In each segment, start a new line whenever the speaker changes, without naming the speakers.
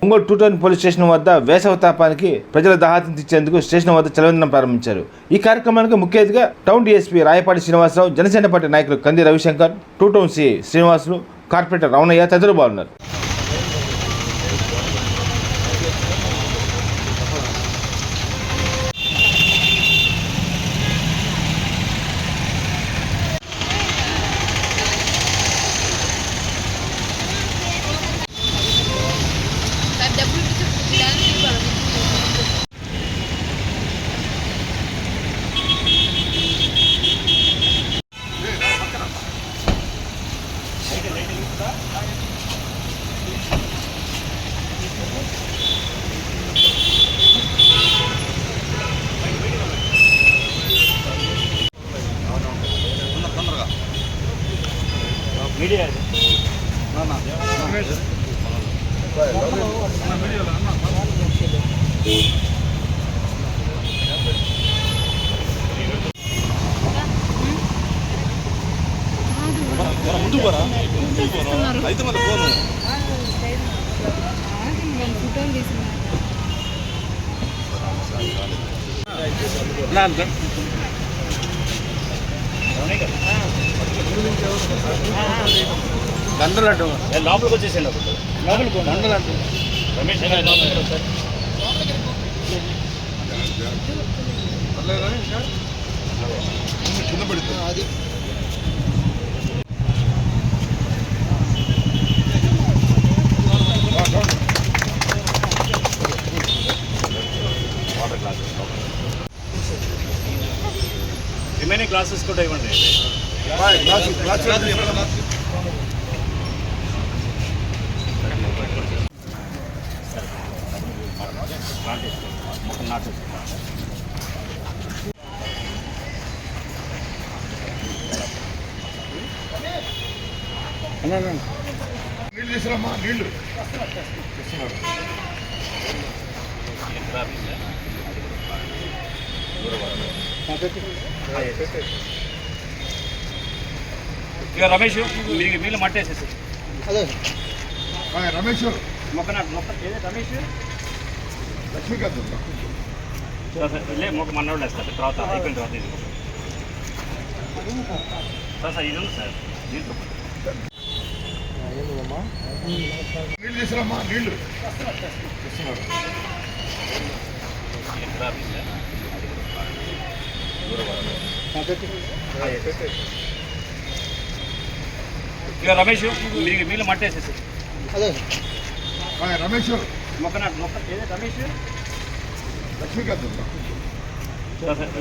Ongole 2 town police station వద్ద వేసవి తాపానికి ప్రజల దాహార్తిని తీర్చేందుకు స్టేషన్ వద్ద చలవిందనం ప్రారంభించారు. ఈ కార్యక్రమానికి ముఖ్య అతిథిగా town DSP Rayapati Srinivasa Rao, Janasena party నాయకులు Kandi Ravishankar, 2 town CI Srinivasulu, corporator Ramanaiah తదితరులు పాల్గొన్నారు. మీడియా ముందు పోరా అయితే మన ఫోను దండలంటూ లోపలికి వచ్చేసాను. లోపలికి దండలంటూ రమేష్ కింద పడుతుంది. అది వాటర్ గ్లాసెస్ రిమైనింగ్ క్లాసెస్ కూడా ఇవ్వండి. నీళ్ళు తీసుకురామ్మా. నీళ్ళు ఇక రమేష్ వీళ్ళు మట్టేసేసి అదే రమేష్ మొక్క ఏదే రమేష్ లక్ష్మీకాంత్ లే మొక్క మన్నోళ్ళు వేస్తారు. తర్వాత అయిపోయిన తర్వాత ఇది సార్ ఇది ఉంది సార్. దీంట్లో నీళ్ళు తీసుకురామ్మా. నీళ్ళు ఇక రమేష్ వీళ్ళు మట్టేసేసి అదే రమేష్ మొక్క ఏదే రమేష్ లక్ష్మీకాంత్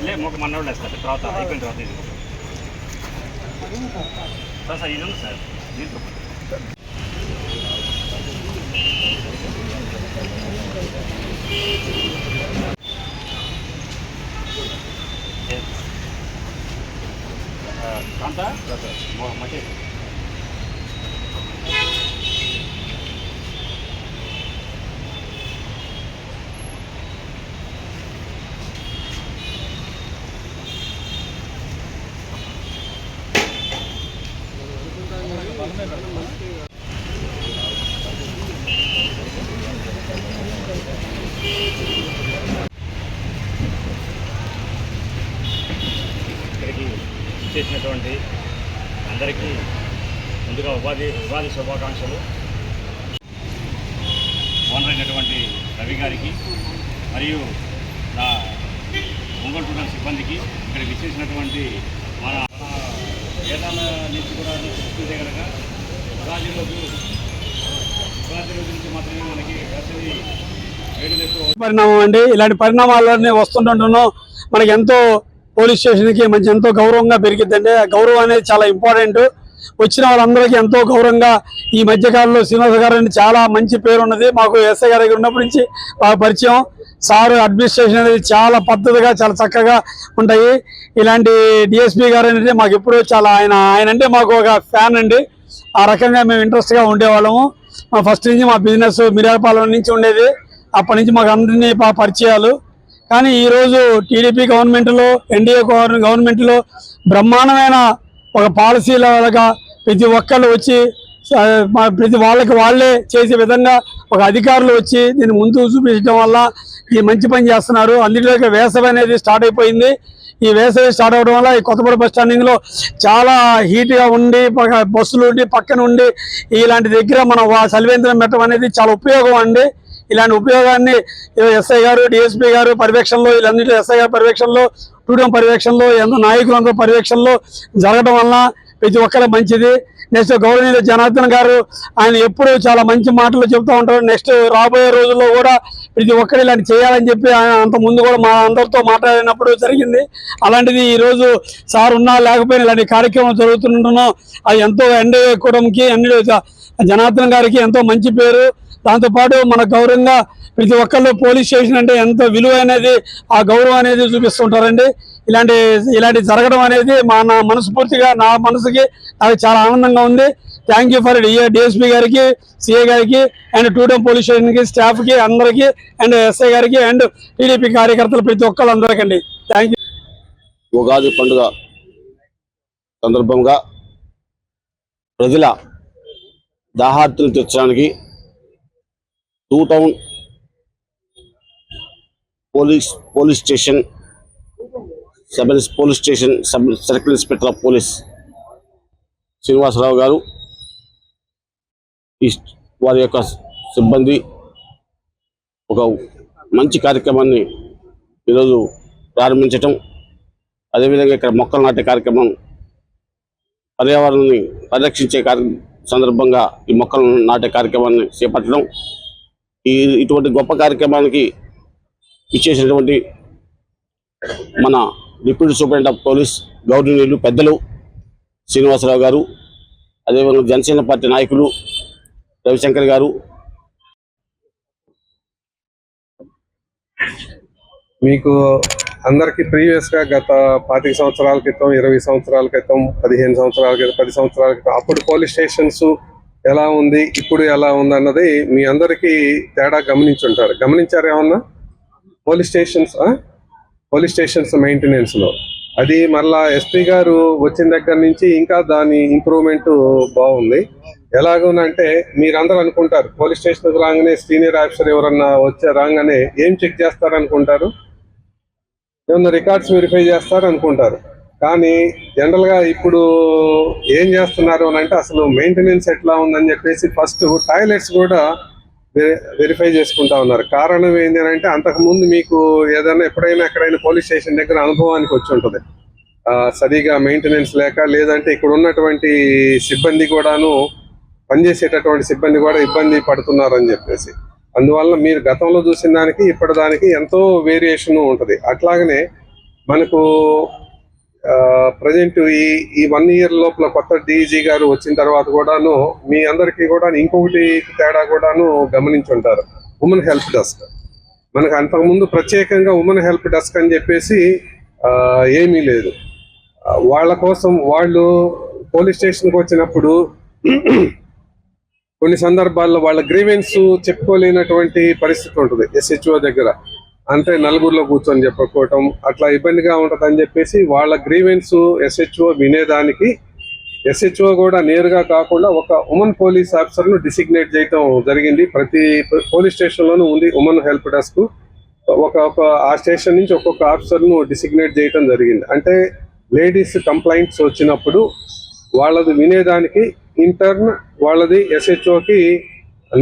లే మొక్క మన్నోళ్ళు వేస్తారు. తర్వాత అయిపోయిన తర్వాత ఇది సార్ ఇది ఉంది సార్. దీంట్లో కాంతా మట్టి ఇక్కడికి చేసినటువంటి అందరికీ ముందుగా ఉపాధి శుభాకాంక్షలు. ఓనర్ అయినటువంటి రవి గారికి మరియు నా ఒంగోలు 2 టౌన్ సిబ్బందికి, ఇక్కడ విచ్చేసినటువంటి మన ఏదాల నుంచి కూడా చూస్తే కనుక ఉగాది రోజు నుంచి మాత్రమే మనకి వేసవి వేడులు ఎక్కువ
పరిణామం అండి. ఇలాంటి పరిణామాలన్నీ వస్తుంటున్నాం. మనకి ఎంతో పోలీస్ స్టేషన్కి మంచి ఎంతో గౌరవంగా పెరిగిద్దండి. ఆ గౌరవం అనేది చాలా ఇంపార్టెంట్. వచ్చిన వాళ్ళందరికీ ఎంతో గౌరవంగా ఈ మధ్యకాలంలో శ్రీనివాస గారు అని చాలా మంచి పేరు ఉన్నది. మాకు ఎస్ఐ గారి దగ్గర ఉన్నప్పటి నుంచి బాగా పరిచయం. సార్ అడ్మినిస్ట్రేషన్ అనేది చాలా పద్ధతిగా చాలా చక్కగా ఉంటాయి. ఇలాంటి డిఎస్పీ గారు అనేది మాకు ఎప్పుడూ చాలా ఆయన అంటే మాకు ఒక ఫ్యాన్ అండి. ఆ రకంగా మేము ఇంట్రెస్ట్గా ఉండేవాళ్ళము. మా ఫస్ట్ నుంచి మా బిజినెస్ మిర్యాలపాలెం నుంచి ఉండేది. అప్పటి నుంచి మాకు అందరినీ పరిచయాలు. కానీ ఈరోజు టీడీపీ గవర్నమెంట్లో, ఎన్డీఏ గవర్నమెంట్లో బ్రహ్మాండమైన ఒక పాలసీలుగా ప్రతి ఒక్కళ్ళు వచ్చి ప్రతి వాళ్ళకి వాళ్ళే చేసే విధంగా ఒక అధికారులు వచ్చి దీన్ని ముందుకు చూపించడం వల్ల ఈ మంచి పని చేస్తున్నారు. అందులోకి వేసవి అనేది స్టార్ట్ అయిపోయింది. ఈ వేసవి స్టార్ట్ అవడం వల్ల ఈ కొత్తపేట బస్ స్టాండింగ్ లో చాలా హీట్ గా ఉండి బస్సులు ఉండి పక్కన ఉండి ఇలాంటి దగ్గర మనం చలివేంద్రం పెట్టడం అనేది చాలా ఉపయోగం అండి. ఇలాంటి ఉపయోగాన్ని ఎస్ఐ గారు, డిఎస్పీ గారు పర్యవేక్షణలో, వీళ్ళన్నింటిలో ఎస్ఐ గారి పర్యవేక్షణలో, టూడం పర్యవేక్షణలో, ఎంతో నాయకులందరూ పర్యవేక్షణలో జరగడం వల్ల ప్రతి ఒక్కరు మంచిది. నెక్స్ట్ గౌరవనీయులు జనార్దన్ గారు ఆయన ఎప్పుడు చాలా మంచి మాటలు చెప్తూ ఉంటారు. నెక్స్ట్ రాబోయే రోజుల్లో కూడా ప్రతి ఒక్కరు ఇలాంటి చేయాలని చెప్పి ఆయన అంత ముందు కూడా మా అందరితో మాట్లాడినప్పుడు జరిగింది. అలాంటిది ఈరోజు సార్ ఉన్నా లేకపోయినా ఇలాంటి కార్యక్రమం జరుగుతుంటున్నాం. అది ఎంతో ఎన్డీఏ కూటమికి జనార్దన్ గారికి ఎంతో మంచి పేరు. దాంతోపాటు మన గౌరవంగా ప్రతి ఒక్కళ్ళు పోలీస్ స్టేషన్ అంటే ఎంత విలువ అనేది ఆ గౌరవం అనేది చూపిస్తుంటారండి. ఇలాంటి జరగడం అనేది నా మనస్ఫూర్తిగా నా మనసుకి నాకు చాలా ఆనందంగా ఉంది. థ్యాంక్ యూ ఫర్ డిఎస్పీ గారికి, సిఐ గారికి అండ్ టూడం పోలీస్ స్టేషన్కి స్టాఫ్కి అందరికీ అండ్ ఎస్ఐ గారికి అండ్ టీడీపీ కార్యకర్తలు ప్రతి ఒక్కళ్ళు అందరికండి థ్యాంక్ యూ.
ఉగాది పండుగ సందర్భంగా ప్రజల దాహార్తిని తీర్చడానికి two town police station sub circle inspector of police Srinivasa Rao గారు వారి యొక్క సిబ్బంది ఒక మంచి కార్యక్రమాన్ని ఈరోజు ప్రారంభించటం, అదేవిధంగా ఇక్కడ మొక్కలు నాటే కార్యక్రమం పర్యావరణాన్ని పరిరక్షించే సందర్భంగా ఈ మొక్కలు నాటే కార్యక్రమాన్ని చేపట్టడం, ఇటువంటి గొప్ప కార్యక్రమానికి ఇచ్చేసినటువంటి మన డిప్యూటీ సూపరింటెండెంట్ ఆఫ్ పోలీస్ గౌరవనీయులు పెద్దలు శ్రీనివాసరావు గారు, అదేవిధంగా జనసేన పార్టీ నాయకులు రవిశంకర్ గారు,
మీకు అందరికీ ప్రీవియస్గా గత 25 సంవత్సరాల క్రితం, 20 సంవత్సరాల క్రితం, 15 సంవత్సరాల క్రితం, 10 సంవత్సరాల క్రితం అప్పుడు పోలీస్ స్టేషన్స్ ఎలా ఉంది, ఇప్పుడు ఎలా ఉంది అన్నది మీ అందరికీ తేడా గమనించుంటారు. గమనించారు ఏమన్నా? పోలీస్ స్టేషన్స్ మెయింటెనెన్స్లో అది మళ్ళా ఎస్పీ గారు వచ్చిన దగ్గర నుంచి ఇంకా దాని ఇంప్రూవ్మెంట్ బాగుంది. ఎలాగోనంటే మీరందరూ అనుకుంటారు పోలీస్ స్టేషన్కి రాగానే సీనియర్ ఆఫీసర్ ఎవరన్నా రాగానే ఏం చెక్ చేస్తారు అనుకుంటారు? ఏమన్నా రికార్డ్స్ వెరిఫై చేస్తారు అనుకుంటారు. కానీ జనరల్గా ఇప్పుడు ఏం చేస్తున్నారు అని అంటే అసలు మెయింటెనెన్స్ ఎట్లా ఉందని చెప్పేసి ఫస్ట్ టాయిలెట్స్ కూడా వెరిఫై చేసుకుంటా ఉన్నారు. కారణం ఏంటి అని అంటే అంతకుముందు మీకు ఏదైనా ఎక్కడైనా పోలీస్ స్టేషన్ దగ్గర అనుభవానికి వచ్చి ఉంటుంది, సరిగా మెయింటెనెన్స్ లేక, లేదంటే ఇక్కడ ఉన్నటువంటి సిబ్బంది కూడాను పనిచేసేటటువంటి సిబ్బంది కూడా ఇబ్బంది పడుతున్నారు అని చెప్పేసి. అందువల్ల మీరు గతంలో చూసిన దానికి ఇప్పటిదానికి ఎంతో వేరియేషన్ ఉంటుంది. అట్లాగనే మనకు ప్రజెంట్ ఈ 1 year లోపల కొత్త డీజీ గారు వచ్చిన తర్వాత కూడాను మీ అందరికీ కూడా ఇంకొకటి తేడా కూడాను గమనించుంటారు. ఉమెన్ హెల్ప్ డెస్క్ మనకు అంతకుముందు ప్రత్యేకంగా ఉమెన్ హెల్ప్ డెస్క్ అని చెప్పేసి ఏమీ లేదు. వాళ్ళ కోసం వాళ్ళు పోలీస్ స్టేషన్కి వచ్చినప్పుడు కొన్ని సందర్భాల్లో వాళ్ళ గ్రీవెన్స్ చెప్పుకోలేనటువంటి పరిస్థితి ఉంటుంది. SHO దగ్గర అంటే నలుగురిలో కూర్చొని చెప్పుకోవటం అట్లా ఇబ్బందిగా ఉంటుంది అని చెప్పేసి వాళ్ళ గ్రీవెన్స్ SHO వినేదానికి SHO కూడా నేరుగా కాకుండా ఒక ఉమెన్ పోలీస్ ఆఫీసర్ను డిసిగ్నేట్ చేయటం జరిగింది. ప్రతి పోలీస్ స్టేషన్లోనూ ఉంది ఉమెన్ హెల్ప్ డెస్క్. ఆ స్టేషన్ నుంచి ఒక్కొక్క ఆఫీసర్ను డిసిగ్నేట్ చేయటం జరిగింది. అంటే లేడీస్ కంప్లైంట్స్ వచ్చినప్పుడు వాళ్ళది వినేదానికి ఇంటర్న్ వాళ్ళది SHOకి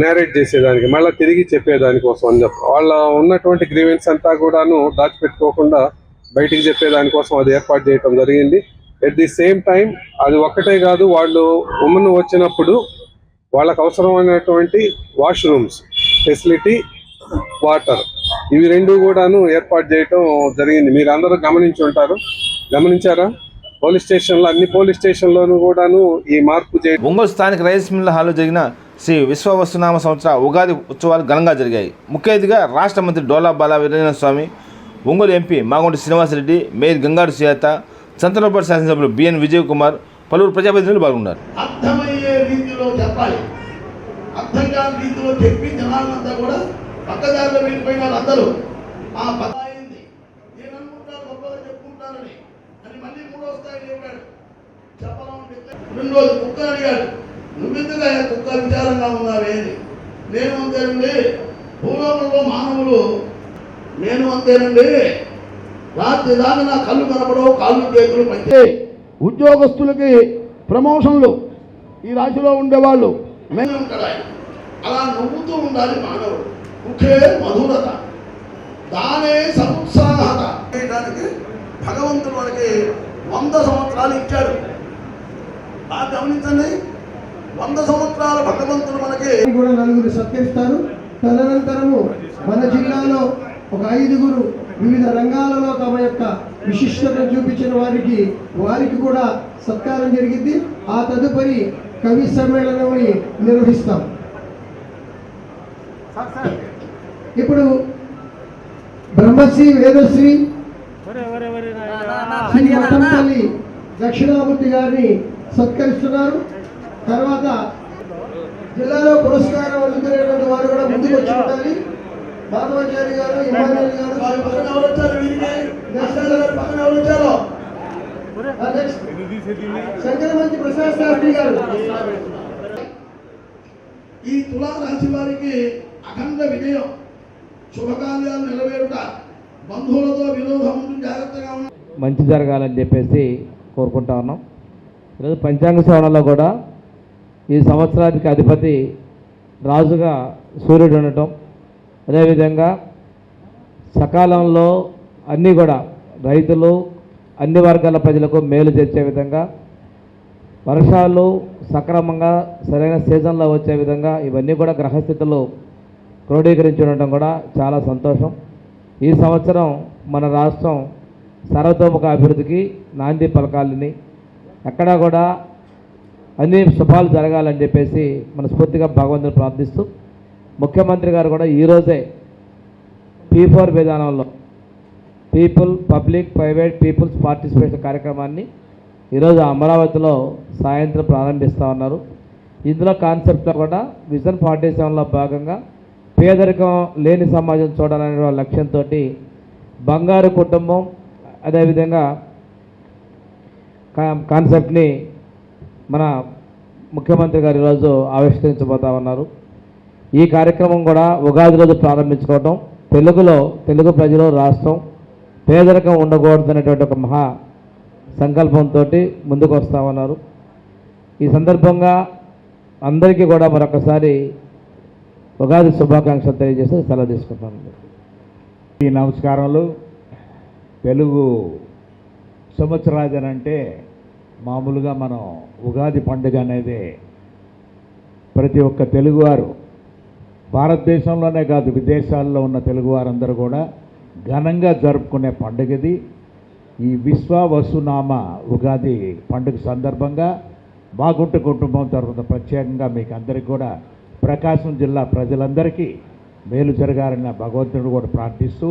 నేరేట్ చేసేదానికి మళ్ళీ తిరిగి చెప్పేదానికోసం అని వాళ్ళ ఉన్నటువంటి గ్రీవెన్స్ అంతా కూడాను దాచిపెట్టుకోకుండా బయటికి చెప్పేదానికోసం అది ఏర్పాటు చేయటం జరిగింది. ఎట్ ది సేమ్ టైం అది ఒక్కటే కాదు, వాళ్ళు ఉమెన్ వచ్చినప్పుడు వాళ్ళకు అవసరమైనటువంటి వాష్రూమ్స్ ఫెసిలిటీ, వాటర్, ఇవి రెండు కూడాను ఏర్పాటు చేయటం జరిగింది. మీరు అందరూ గమనించారా? పోలీస్ స్టేషన్లో అన్ని పోలీస్ స్టేషన్లోనూ కూడాను ఈ మార్పు చేయడం.
ఒంగోలు స్థానిక రైస్ మిల్ హాల్లో జరిగిన శ్రీ విశ్వవస్తునామ సంవత్సర ఉగాది ఉత్సవాలు ఘనంగా జరిగాయి. ముఖ్య అతిథిగా రాష్ట్ర మంత్రి డోలా బాల వీరేంద్ర స్వామి, ఒంగోలు ఎంపీ మాగంటి శ్రీనివాసరెడ్డి, మేయర్ గంగాడు సుజాత, సంతనోపేట శాసనసభ్యులు బిఎన్ విజయ్ కుమార్, పలువురు ప్రజాప్రతినిధులు పాల్గొన్నారు.
అర్థమయ్యే రీతిలో చెప్పాలి. అర్థం కాని రీతిలో చెప్పి జనాలంతా కూడా పక్కదారిలో వెళ్ళిపోయిన వాళ్ళందరూ ఆ పదాయింది నేను అనుకుంటాను గొప్పగా చెప్పుకుంటానని అని మళ్ళీ 3వ స్థాయి చెప్పాడు. చెప్పడం 2 రోజులు కుక్కని అడిగాడు నువ్వెందుకు కుక్క విచారంగా ఉన్నావే అని. నేను అంతేనండి, భూలోకంలో మానవులు నేను అంతేనండి, రాత్రి దాకా నా కళ్ళు కనపడవు, కాళ్ళు చేతులు పనిచే. ఉద్యోగస్తులకి ప్రమోషన్లు ఈ రాశిలో ఉండేవాళ్ళు మేము ఉంటాడు ఆయన. అలా నవ్వుతూ ఉండాలి మానవుడు. ముఖే మధురత, దానే సముత్సాహత. చేయడానికి భగవంతుడు మనకి 100 సంవత్సరాలు ఇచ్చాడు. బాగా గమనించండి, 100 సంవత్సరాల భగవంతుడు మనకి
కూడా నలుగురు సత్కరిస్తారు. తదనంతరము మన జిల్లాలో ఒక 5గురు వివిధ రంగాలలో తమ యొక్క విశిష్టతను చూపించిన వారికి కూడా సత్కారం జరిగింది. ఆ తదుపరి కవి సమ్మేళనాన్ని నిర్వహిస్తాం. ఇప్పుడు బ్రహ్మశ్రీ వేదశ్రీ శ్రీ మఠంపల్లి దక్షిణామూర్తి గారిని సత్కరిస్తున్నారు. తర్వాత జిల్లాలో పురస్కారం అందుకునేటువంటి వారు కూడా ముందుకు వచ్చి ఉండాలి. మాధవాచారి గారు, ఇమానుయేల్ గారు, శంకరమంచి ప్రసాద్ శాస్త్రి గారు.
ఈ తులారాశి వారికి అఖండ విజయం, శుభకార్యాలు నెరవేరుట, బంధువులతో విరోధం ఉంటుంది, జాగ్రత్తగా ఉన్న
మంచి జరగాలని చెప్పేసి కోరుకుంటా ఉన్నాం. ఈరోజు పంచాంగ శ్రవణంలో కూడా ఈ సంవత్సరానికి అధిపతి రాజుగా సూర్యుడు ఉండటం, అదేవిధంగా సకాలంలో అన్నీ కూడా రైతులు అన్ని వర్గాల ప్రజలకు మేలు చేసే విధంగా, వర్షాలు సక్రమంగా సరైన సీజన్లో వచ్చే విధంగా ఇవన్నీ కూడా గ్రహస్థితులు క్రోడీకరించి ఉండటం కూడా చాలా సంతోషం. ఈ సంవత్సరం మన రాష్ట్రం సర్వతోముఖ అభివృద్ధికి నాంది పలకాలని, ఎక్కడా కూడా అన్ని శుభాలు జరగాలని చెప్పేసి మనస్ఫూర్తిగా భగవంతుని ప్రార్థిస్తూ, ముఖ్యమంత్రి గారు కూడా ఈరోజే P4 విధానంలో people, public, private, people's participation కార్యక్రమాన్ని ఈరోజు అమరావతిలో సాయంత్రం ప్రారంభిస్తూ ఉన్నారు. ఇందులో కాన్సెప్ట్లో కూడా విజన్ 47లో భాగంగా పేదరికం లేని సమాజం చూడాలనే లక్ష్యంతో బంగారు కుటుంబం అదేవిధంగా కాన్సెప్ట్ని మన ముఖ్యమంత్రి గారు ఈరోజు ఆవిష్కరించబోతా ఉన్నారు. ఈ కార్యక్రమం కూడా ఉగాది రోజు ప్రారంభించుకోవడం, తెలుగు ప్రజలు రాష్ట్రం పేదరికం ఉండకూడదనేటువంటి ఒక మహా సంకల్పంతో ముందుకు వస్తూ ఉన్నారు. ఈ సందర్భంగా అందరికీ కూడా మరొకసారి ఉగాది శుభాకాంక్షలు తెలియజేసి సెలవు తీసుకుంటాను.
ఈ నమస్కారాలు. తెలుగు సంవత్సరాది అంటే మామూలుగా మనం ఉగాది పండుగ అనేది ప్రతి ఒక్క తెలుగువారు, భారతదేశంలోనే కాదు విదేశాల్లో ఉన్న తెలుగువారందరూ కూడా ఘనంగా జరుపుకునే పండుగది. ఈ విశ్వవసునామ ఉగాది పండుగ సందర్భంగా మాగుంట కుటుంబం తరఫున ప్రత్యేకంగా మీకు అందరికీ కూడా ప్రకాశం జిల్లా ప్రజలందరికీ మేలు జరగాలని భగవంతుడు కూడా ప్రార్థిస్తూ,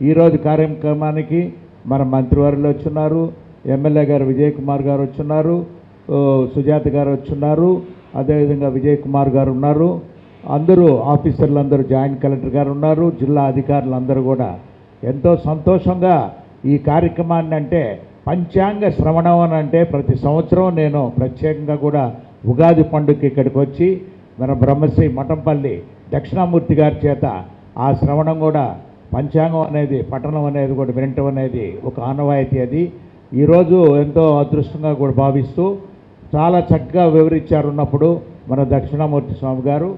ఈరోజు కార్యక్రమానికి మన మంత్రివర్యులు వచ్చున్నారు, ఎమ్మెల్యే గారు విజయ్ కుమార్ గారు వచ్చున్నారు, సుజాత గారు వచ్చున్నారు, అదేవిధంగా విజయ్ కుమార్ గారు ఉన్నారు, అందరూ ఆఫీసర్లు అందరూ, జాయింట్ కలెక్టర్ గారు ఉన్నారు, జిల్లా అధికారులు అందరూ కూడా ఎంతో సంతోషంగా ఈ కార్యక్రమాన్ని అంటే పంచాంగ శ్రవణం అని అంటే ప్రతి సంవత్సరం నేను ప్రత్యేకంగా కూడా ఉగాది పండుగకి ఇక్కడికి వచ్చి మన బ్రహ్మశ్రీ మఠంపల్లి దక్షిణామూర్తి గారి చేత ఆ శ్రవణం కూడా పంచాంగం అనేది పఠనం అనేది కూడా వినటం అనేది ఒక ఆనవాయితీ. అది ఈరోజు ఎంతో అదృష్టంగా కూడా భావిస్తూ చాలా చక్కగా వివరించారున్నప్పుడు మన దక్షిణామూర్తి స్వామి గారు.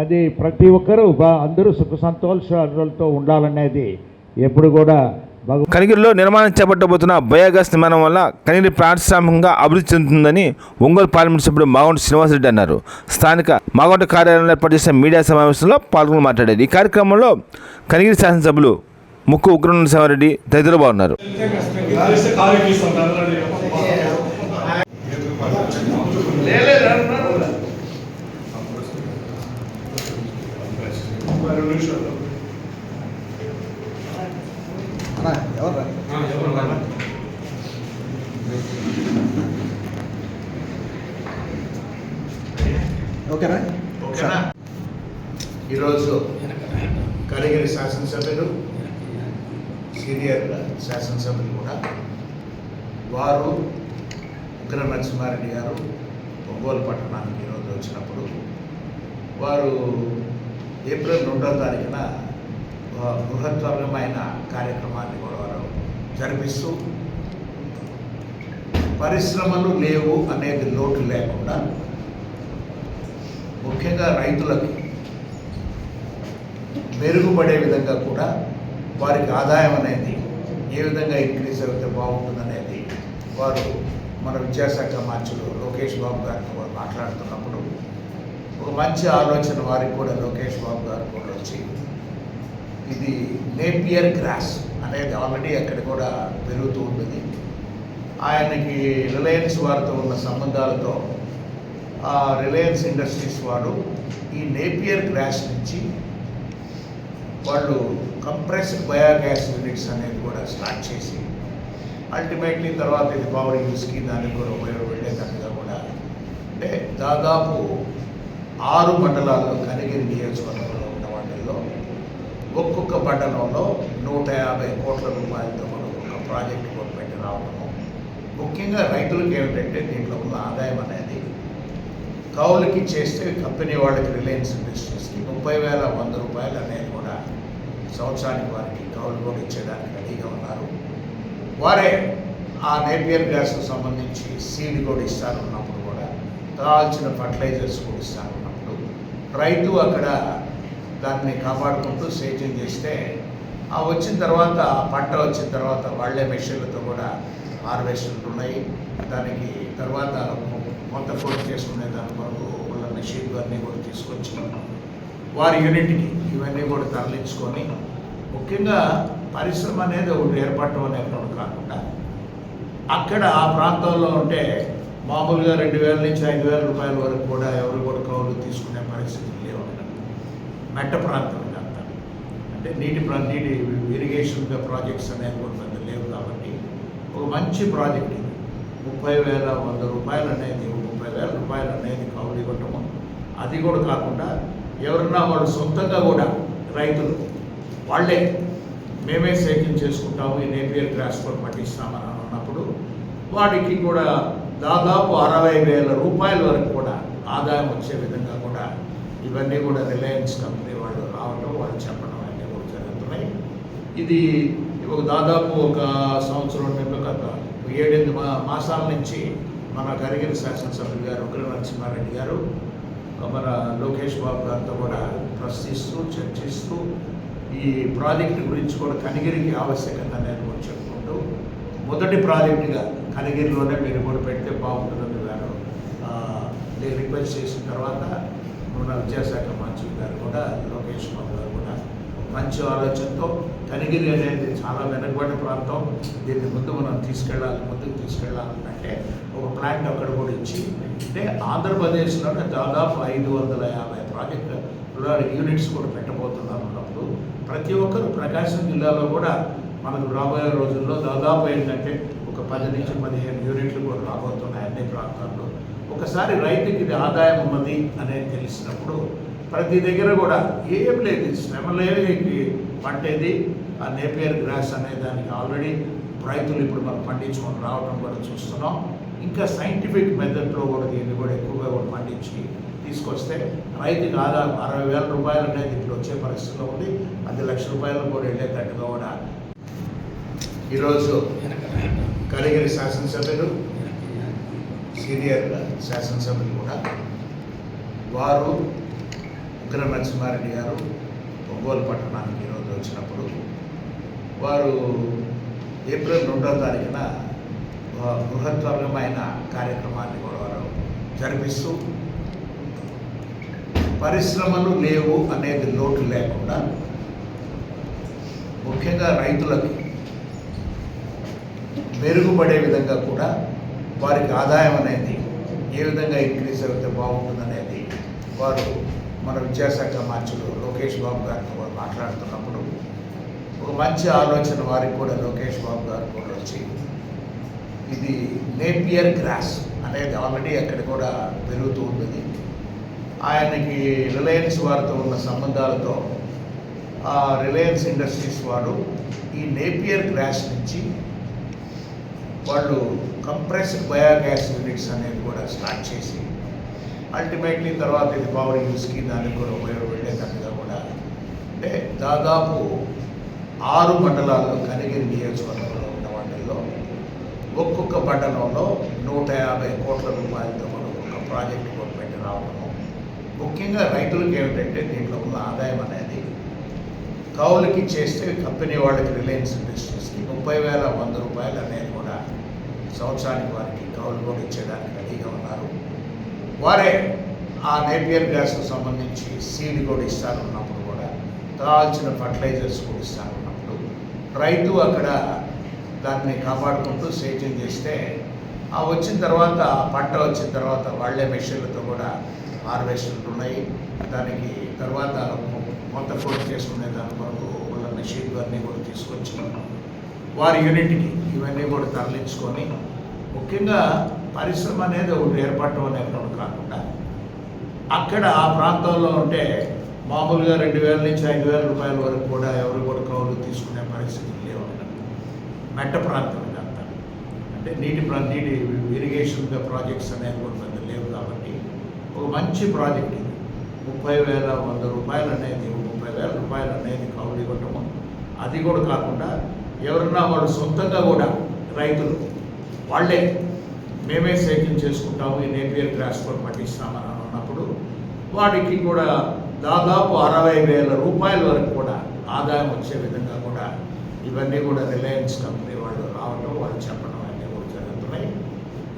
అది ప్రతి ఒక్కరూ అందరూ సుఖ సంతోషాలతో ఉండాలనేది ఎప్పుడు కూడా
కనిగిరిలో నిర్మాణం చేపట్టబోతున్న బయోగ్యాస్ నిర్మాణం వల్ల కనిగిరి పారిశ్రామికంగా అభివృద్ధి చెందుతుందని ఒంగోలు పార్లమెంట్ సభ్యుడు మాగంటి శ్రీనివాసరెడ్డి అన్నారు. స్థానిక మాగంటి కార్యాలయంలో ఏర్పాటు చేసిన మీడియా సమావేశంలో పాల్గొని మాట్లాడారు. ఈ కార్యక్రమంలో కనిగిరి శాసనసభ్యులు ముక్కు ఉగ్రనరసింహారెడ్డి తదితరులు బాగున్నారు.
ఈరోజు కనిగిరి శాసనసభ్యులు, సీనియర్ శాసనసభ్యులు కూడా వారు ఉగ్ర నరసింహారెడ్డి గారు ఒంగోలు పట్టణానికి ఈరోజు వచ్చినప్పుడు వారు ఏప్రిల్ 2వ తారీఖున బృహత్తరమైన కార్యక్రమాన్ని కూడా వారు జరిపిస్తూ పరిశ్రమలు లేవు అనేది లోటు లేకుండా ముఖ్యంగా రైతులకి మెరుగుపడే విధంగా కూడా వారికి ఆదాయం అనేది ఏ విధంగా ఇంక్రీజ్ అయితే బాగుంటుందనేది వారు మన విద్యాశాఖ మంత్రులు లోకేష్ బాబు గారితో కూడా మాట్లాడుతున్నప్పుడు ఒక మంచి ఆలోచన వారికి కూడా లోకేష్ బాబు గారు కూడా వచ్చి ఇది నేపియర్ గ్రాస్ అనేది ఆల్రెడీ అక్కడ కూడా పెరుగుతూ ఉంటుంది. ఆయనకి రిలయన్స్ వారితో ఉన్న సంబంధాలతో ఆ రిలయన్స్ ఇండస్ట్రీస్ వాడు ఈ నేపియర్ గ్రాస్ నుంచి వాళ్ళు కంప్రెస్డ్ బయోగ్యాస్ యూనిట్స్ అనేది కూడా స్టార్ట్ చేసి అల్టిమేట్లీ తర్వాత ఇది పవర్ యూస్కి దానికి కూడా ఉపయోగపడేటట్టుగా కూడా అంటే దాదాపు 6 మండలాల్లో కనిగిరి నియోజకవర్గంలో ఉన్న వాటిల్లో ఒక్కొక్క మండలంలో 150 కోట్ల రూపాయలతో మనం ఒక ప్రాజెక్టు కూడా పెట్టి రావడము. ముఖ్యంగా రైతులకు ఏమిటంటే దీంట్లో ఉన్న ఆదాయం అనేది కౌలుకి చేస్తే కంపెనీ వాళ్ళకి రిలయన్స్ ఇండస్ట్రీస్కి 30,100 రూపాయలు అనేది కూడా సంవత్సరానికి వారికి కౌలు కూడా ఇచ్చేదానికి రెడీగా ఉన్నారు. వారే ఆ నేపియర్ గ్యాస్కు సంబంధించి సీడ్ కూడా ఇస్తారన్నప్పుడు కూడా కావాల్సిన ఫర్టిలైజర్స్ కూడా ఇస్తారన్నప్పుడు రైతు అక్కడ దాన్ని కాపాడుకుంటూ సేద్యం చేస్తే ఆ వచ్చిన తర్వాత పంట వచ్చిన తర్వాత వాళ్ళే మెషిన్లతో కూడా హార్వెస్టర్లు ఉన్నాయి. దానికి తర్వాత కొంత కూడా చేసుకునే దాని కొరకు వాళ్ళ మెషిన్లు అన్నీ కూడా తీసుకొచ్చి వారి యూనిట్కి ఇవన్నీ కూడా తరలించుకొని ముఖ్యంగా పరిశ్రమ అనేది ఒకటి ఏర్పడటం అనేది ఒకటి కాకుండా అక్కడ ఆ ప్రాంతంలో ఉంటే మామూలుగా 2,000 నుంచి 5,000 రూపాయల వరకు కూడా ఎవరు కూడా కౌలు తీసుకునే పరిస్థితి లేవు. మెట్ట ప్రాంతం అంతా అంటే నీటి ఇరిగేషన్ ప్రాజెక్ట్స్ అనేది కూడా పెద్ద లేవు. కాబట్టి ఒక మంచి ప్రాజెక్ట్ ఇది 30,100 రూపాయలు అనేది 30,000 రూపాయలు అనేది కౌలు ఇవ్వటము. అది కూడా కాకుండా ఎవరన్నా వాళ్ళు సొంతంగా కూడా రైతులు వాళ్ళే మేమే సేద్యం చేసుకుంటాము ఈ నేపియర్ గ్రాస్ కూడా పట్టిస్తామని అన్నప్పుడు వాడికి కూడా దాదాపు 60,000 రూపాయల వరకు కూడా ఆదాయం వచ్చే విధంగా కూడా ఇవన్నీ కూడా రిలయన్స్ కంపెనీ వాళ్ళు రావడం వాళ్ళు చెప్పడం అన్నీ కూడా జరుగుతున్నాయి. ఇది ఒక దాదాపు ఒక సంవత్సరం గత 7-8 మాసాల నుంచి మన కనిగిరి శాసనసభ్యులు గారు ఉగ్ర నరసింహారెడ్డి గారు మన లోకేష్ బాబు గారితో కూడా ప్రశ్నిస్తూ చర్చిస్తూ ఈ ప్రాజెక్టు గురించి కూడా కనిగిరికి ఆవశ్యకత అనేది కూడా చెప్పుకుంటూ మొదటి ప్రాజెక్టుగా కనిగిరిలోనే మీరు కూడా పెడితే బాగుంటుందని గారు రిక్వెస్ట్ చేసిన తర్వాత మన విద్యాశాఖ మంత్రి గారు కూడా లోకేష్ బాబు గారు కూడా మంచి ఆలోచనతో కనిగిరి అనేది చాలా వెనకబడిన ప్రాంతం, దీన్ని ముందుకు తీసుకెళ్ళాలంటే ఒక ప్లాంట్ అక్కడ కూడా ఇచ్చి అంటే ఆంధ్రప్రదేశ్లోనే దాదాపు 550 ప్రాజెక్టు యూనిట్స్ కూడా పెట్టబోతున్నారు అన్నప్పుడు ప్రతి ఒక్కరు ప్రకాశం జిల్లాలో కూడా మనకు రాబోయే రోజుల్లో దాదాపు ఏంటంటే ఒక 10 నుంచి 15 యూనిట్లు కూడా రాబోతున్నాయి అన్ని ప్రాంతాల్లో. ఒకసారి రైతుకి ఇది ఆదాయం ఉన్నది అనేది తెలిసినప్పుడు ప్రతి దగ్గర కూడా ఏం లేదు శ్రమ లేని పంటేది ఆ నేపియర్ గ్రాస్ అనే దానికి ఆల్రెడీ రైతులు ఇప్పుడు మనం పండించుకొని రావడం కూడా చూస్తున్నాం. ఇంకా సైంటిఫిక్ మెథడ్లో కూడా దీన్ని కూడా ఎక్కువగా కూడా పండించి తీసుకొస్తే రైతుకి ఆదాయం 60,000 రూపాయలు అనేది ఇప్పుడు వచ్చే పరిస్థితిలో ఉంది. 10 లక్షల రూపాయలు కూడా వెళ్ళేటట్టుగా కూడా ఈరోజు కనిగిరి శాసనసభ్యులు సీనియర్ శాసనసభ్యులు కూడా వారు ఉగ్ర నరసింహారెడ్డి గారు ఒంగోలు పట్టణానికి ఈరోజు వచ్చినప్పుడు వారు ఏప్రిల్ 2వ తారీఖున బృహత్తరమైన కార్యక్రమాన్ని కూడా వారు జరిపిస్తూ పరిశ్రమలు లేవు అనేది లోటు లేకుండా ముఖ్యంగా రైతులకి మెరుగుపడే విధంగా కూడా వారికి ఆదాయం అనేది ఏ విధంగా ఇంక్రీజ్ అయితే బాగుంటుందనేది వారు మన విద్యాశాఖ మంత్రులు లోకేష్ బాబు గారితో కూడా మాట్లాడుతున్నప్పుడు ఒక మంచి ఆలోచన వారికి కూడా లోకేష్ బాబు గారు కూడా వచ్చి ఇది నేపియర్ గ్రాస్ అనేది ఆల్రెడీ అక్కడ కూడా పెరుగుతూ ఉంటుంది. ఆయనకి రిలయన్స్ వారితో ఉన్న సంబంధాలతో ఆ రిలయన్స్ ఇండస్ట్రీస్ వాడు ఈ నేపియర్ గ్రాస్ నుంచి వాళ్ళు కంప్రెస్డ్ బయోగ్యాస్ యూనిట్స్ అనేది కూడా స్టార్ట్ చేసి అల్టిమేట్లీ తర్వాత ఇది పవర్ యూస్కి దానికి కూడా ఉపయోగపడేటట్టుగా కూడా అంటే దాదాపు 6 మండలాల్లో కనిగిరి నియోజకవర్గంలో ఉన్న వాటిల్లో ఒక్కొక్క మండలంలో 150 కోట్ల రూపాయలతో కూడా ఒక్కొక్క ప్రాజెక్టు కూడా పెట్టి రావడము. ముఖ్యంగా రైతులకు ఏమిటంటే దీంట్లో ఉన్న ఆదాయం అనేది కౌలుకి చేస్తే కంపెనీ వాళ్ళకి రిలయన్స్ ఇండస్ట్రీస్కి 30,100 రూపాయలు అనేది కూడా సంవత్సరానికి వారికి కౌలు కూడా ఇచ్చేదానికి రెడీగా ఉన్నారు. వారే ఆ నేపియర్ గ్యాస్కు సంబంధించి సీడ్ కూడా ఇస్తారన్నప్పుడు కూడా కావాల్సిన ఫర్టిలైజర్స్ కూడా ఇస్తారన్నప్పుడు రైతు అక్కడ దాన్ని కాపాడుకుంటూ సేద్యం చేస్తే ఆ వచ్చిన తర్వాత పంట వచ్చిన తర్వాత వాళ్ళే మెషిన్లతో కూడా హార్వెస్టర్లు ఉన్నాయి. దానికి తర్వాత మొత్తం కూడా చేసుకునే దాని కొరకు వాళ్ళ మెషిన్లు అన్నీ కూడా తీసుకొచ్చి వారి యూనిట్కి ఇవన్నీ కూడా తరలించుకొని ముఖ్యంగా పరిశ్రమ అనేది ఒకటి ఏర్పడటం అనేది కూడా కాకుండా అక్కడ ఆ ప్రాంతంలో ఉంటే మామూలుగా 2,000 నుంచి 5,000 రూపాయల వరకు కూడా ఎవరు కూడా కౌలు తీసుకునే పరిస్థితి లేవు. మెట్ట ప్రాంతం ఇదంతా అంటే నీటి ఇరిగేషన్ ప్రాజెక్ట్స్ అనేది కూడా పెద్ద లేవు కాబట్టి ఒక మంచి ప్రాజెక్ట్ ఇది 30,100 రూపాయలు అనేది 30,000 రూపాయలు అనేది కౌలు ఇవ్వటము. అది కూడా కాకుండా ఎవరన్నా వాళ్ళు సొంతంగా కూడా రైతులు వాళ్ళే మేమే సేద్యం చేసుకుంటాము ఈ నేపియర్ గ్రాస్ కూడా పట్టిస్తామని అన్నప్పుడు వాటికి కూడా దాదాపు 60,000 రూపాయల వరకు కూడా ఆదాయం వచ్చే విధంగా కూడా ఇవన్నీ కూడా రిలయన్స్ కంపెనీ వాళ్ళు రావడం వాళ్ళు చెప్పడం అన్నీ కూడా జరుగుతున్నాయి.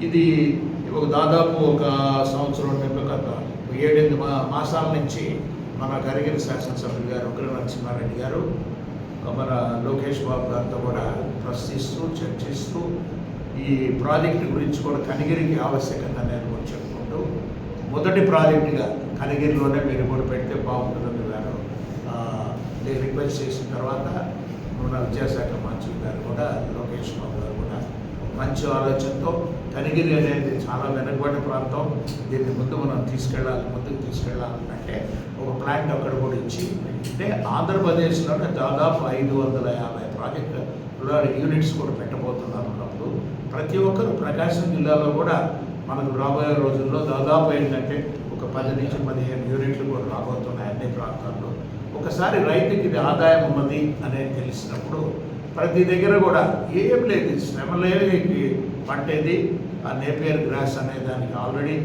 ఇది దాదాపు ఒక సంవత్సరం గత 7-8 మాసాల నుంచి మన కనిగిరి శాసనసభ్యులు గారు ఉగ్ర నరసింహారెడ్డి గారు మన లోకేష్ బాబు గారితో కూడా ప్రశ్నిస్తూ చర్చిస్తూ ఈ ప్రాజెక్టు గురించి కూడా కనిగిరికి ఆవశ్యకత అనేది కూడా చెప్పుకుంటూ మొదటి ప్రాజెక్టుగా కనిగిరిలోనే మీరు కూడా పెడితే బాగుంటుందని గారు రిక్వెస్ట్ చేసిన తర్వాత మన విద్యాశాఖ మంత్రి గారు కూడా లోకేష్ బాబు గారు కూడా మంచి ఆలోచనతో కనిగిరి అనేది చాలా వెనుకబడిన ప్రాంతం, దీన్ని ముందుకు తీసుకెళ్ళాలంటే ఒక ప్లాంట్ అక్కడ కూడా ఇచ్చి అంటే ఆంధ్రప్రదేశ్లోనే దాదాపు 550 ప్రాజెక్టు యూనిట్స్ కూడా పెట్టబోతున్నారు అన్నప్పుడు ప్రతి ఒక్కరు ప్రకాశం జిల్లాలో కూడా మనకు రాబోయే రోజుల్లో దాదాపు ఏంటంటే ఒక 10 నుంచి 15 యూనిట్లు కూడా రాబోతున్నాయి అన్ని ప్రాంతాల్లో. ఒకసారి రైతుకి ఇది ఆదాయం ఉన్నది అనేది తెలిసినప్పుడు ప్రతి దగ్గర కూడా ఏం లేదు శ్రమ లేని పంటేది ఆ నేపియర్ గ్రాస్ అనే దానికి ఆల్రెడీ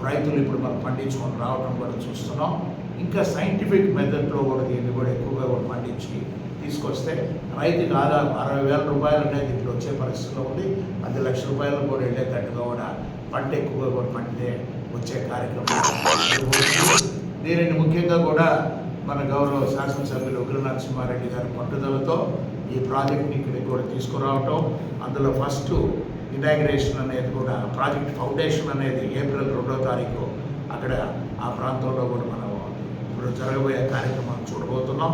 రైతులు ఇప్పుడు మనం పండించుకొని రావడం కూడా చూస్తున్నాం. ఇంకా సైంటిఫిక్ మెథడ్లో కూడా దీన్ని కూడా ఎక్కువగా కూడా పండించి తీసుకొస్తే రైతుకి ఆదాయం 60,000 రూపాయలు అనేది ఇప్పుడు వచ్చే పరిస్థితిలో ఉంది. 10 లక్షల రూపాయలు కూడా వెళ్ళేటట్టుగా కూడా పంట ఎక్కువగా కూడా పండితే వచ్చే కార్యక్రమం. దీనిని ముఖ్యంగా కూడా మన గౌరవ శాసనసభ్యులు ఉగ్ర నరసింహారెడ్డి గారి పట్టుదలతో ఈ ప్రాజెక్ట్ని ఇక్కడికి కూడా తీసుకురావటం, అందులో ఫస్ట్ ఇనాగ్రేషన్ అనేది కూడా ప్రాజెక్ట్ ఫౌండేషన్ అనేది ఏప్రిల్ 2వ తారీఖు అక్కడ ఆ ప్రాంతంలో కూడా మనం ఇప్పుడు జరగబోయే కార్యక్రమం చూడబోతున్నాం.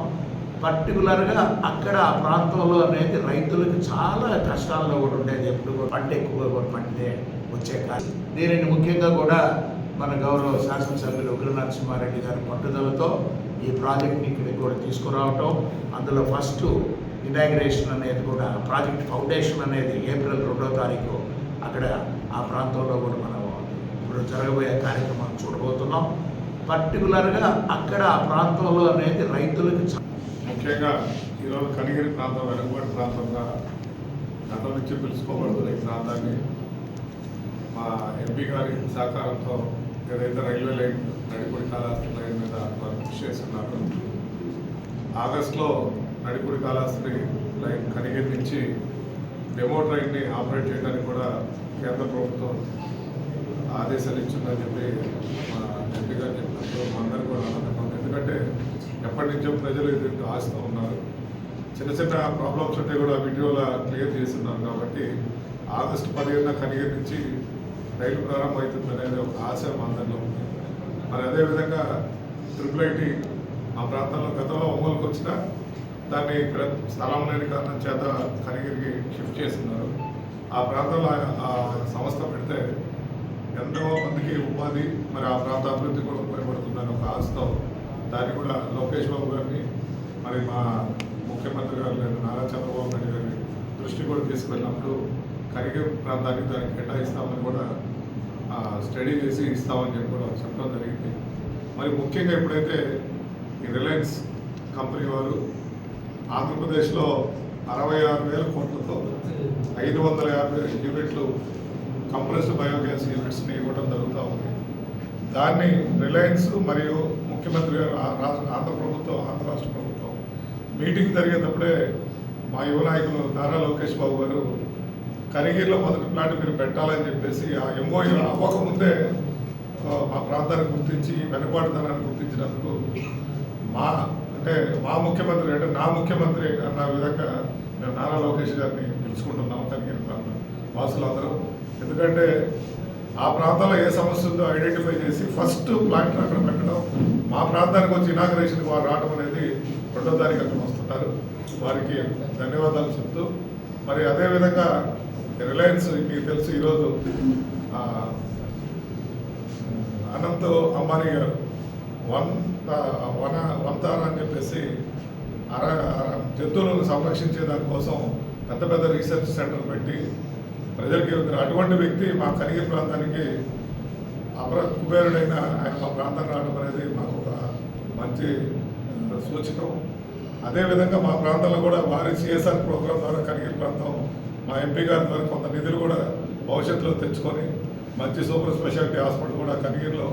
పర్టికులర్గా అక్కడ ఆ ప్రాంతంలో అనేది రైతులకు చాలా కష్టాల్లో కూడా ఉండేది, ఎప్పుడు కూడా పంట ఎక్కువగా కూడా పండితే వచ్చే కార్యక్రమం. దీనిని ముఖ్యంగా కూడా మన గౌరవ శాసనసభ్యులు ఉగ్ర నరసింహారెడ్డి గారి పట్టుదలతో ఈ ప్రాజెక్ట్ని ఇక్కడికి కూడా తీసుకురావటం, అందులో ఫస్ట్ ఇనాగ్రేషన్ అనేది కూడా ప్రాజెక్ట్ ఫౌండేషన్ అనేది ఏప్రిల్ 2వ తారీఖు అక్కడ ఆ ప్రాంతంలో కూడా మనం ఇప్పుడు జరగబోయే కార్యక్రమం చూడబోతున్నాం. పర్టికులర్గా అక్కడ ఆ ప్రాంతంలో అనేది రైతులకు
ముఖ్యంగా ఈరోజు కనిగిరి ప్రాంతం వెనుకబడి ప్రాంతంగా గతం నుంచి పిలుచుకోబడుతున్న ఈ ప్రాంతాన్ని మా ఎంపీ గారి సహకారంతో ఏదైతే railway line Nadipudi Kalahasti line మీద వారు కృషి చేస్తున్నారు. ఆగస్టులో నడిపూడి కాళహస్తి లైన్ కనిగిరి నుంచి డెమో ట్రైన్ని ఆపరేట్ చేయడానికి కూడా కేంద్ర ప్రభుత్వం ఆదేశాలు ఇచ్చిందని చెప్పి మా ఎంపీ గారు చెప్పినప్పుడు మా అందరికీ కూడా ఆనందంగా ఉంది. ఎందుకంటే ఎప్పటి నుంచో ప్రజలు ఎదురు ఆశతో ఉన్నారు. చిన్న చిన్న ప్రాబ్లమ్స్ ఉంటే కూడా వీడియోలో క్లియర్ చేస్తున్నారు. కాబట్టి ఆగస్టు 15న కనిగిరి నుంచి రైలు ప్రారంభం అవుతుంది అనేది ఒక ఆశ మా అందరిలో ఉంది. మరి అదేవిధంగా IIIT ఆ ప్రాంతంలో గతంలో ఒంగోలుకు వచ్చినా దాన్ని ఇక్కడ స్థలం లేని కారణం చేత కనిగిరికి షిఫ్ట్ చేస్తున్నారు. ఆ ప్రాంతంలో ఆ సంస్థ పెడితే ఎంతో మందికి ఉపాధి, మరి ఆ ప్రాంత అభివృద్ధి కూడా ఉపయోగపడుతుందని ఒక ఆశతో దాన్ని కూడా లోకేష్ బాబు గారిని మరి మా ముఖ్యమంత్రి గారు లేదా నారా చంద్రబాబు నాయుడు గారిని దృష్టి కూడా తీసుకువెళ్ళినప్పుడు కనిగిరి ప్రాంతానికి దానికి కేటాయిస్తామని కూడా స్టడీ చేసి ఇస్తామని చెప్పి కూడా చెప్పడం జరిగింది. మరి ముఖ్యంగా ఎప్పుడైతే ఈ రిలయన్స్ కంపెనీ వారు ఆంధ్రప్రదేశ్లో 66,000 కోట్లతో 550 యూనిట్లు కంప్రెస్డ్ బయోగ్యాస్ యూనిట్స్ని ఇవ్వడం జరుగుతూ ఉంది. దాన్ని రిలయన్స్ మరియు ముఖ్యమంత్రి గారు ఆంధ్ర ప్రభుత్వం, ఆంధ్ర రాష్ట్ర ప్రభుత్వం మీటింగ్ జరిగేటప్పుడే మా యువ నాయకులు నారా లోకేష్ బాబు గారు కనిగిరిలో మొదటి ప్లాంట్ మీరు పెట్టాలని చెప్పేసి ఆ ఎంఓయూ అవ్వకముందే మా ప్రాంతాన్ని గుర్తించి వెనుకబాటుతనాన్ని గుర్తించినందుకు మా ముఖ్యమంత్రి అంటే నా ముఖ్యమంత్రి అన్న విధంగా మేము నారా లోకేష్ గారిని పిలుచుకుంటున్నాం కనిగిరి ప్రాంతం వాసులందరూ. ఎందుకంటే ఆ ప్రాంతంలో ఏ సమస్య ఉందో ఐడెంటిఫై చేసి ఫస్ట్ ప్లాంట్ అక్కడ పెట్టడం, మా ప్రాంతానికి వచ్చి ఇనాగరేషన్కి వారు రావడం అనేది 2వ తారీఖు అక్కడ వస్తుంటారు. వారికి ధన్యవాదాలు చెప్తూ మరి అదేవిధంగా రిలయన్స్ మీకు తెలుసు ఈరోజు అనంత్ అంబానీ గారు వన్ అని చెప్పేసి జంతువులను సంరక్షించే దానికోసం పెద్ద రీసెర్చ్ సెంటర్ పెట్టి ప్రజలకి అటువంటి వ్యక్తి మా కనిగిరి ప్రాంతానికి కుబేరుడైన ఆయన మా ప్రాంతం రావడం అనేది మాకు ఒక మంచి సూచకం. అదేవిధంగా మా ప్రాంతంలో కూడా వారి సిఎస్ఆర్ ప్రోగ్రాం ద్వారా కనిగిరి ప్రాంతం మా ఎంపీ గారి ద్వారా కొంత నిధులు కూడా భవిష్యత్తులో తెచ్చుకొని మంచి సూపర్ స్పెషాలిటీ హాస్పిటల్ కూడా కనిగిరిలో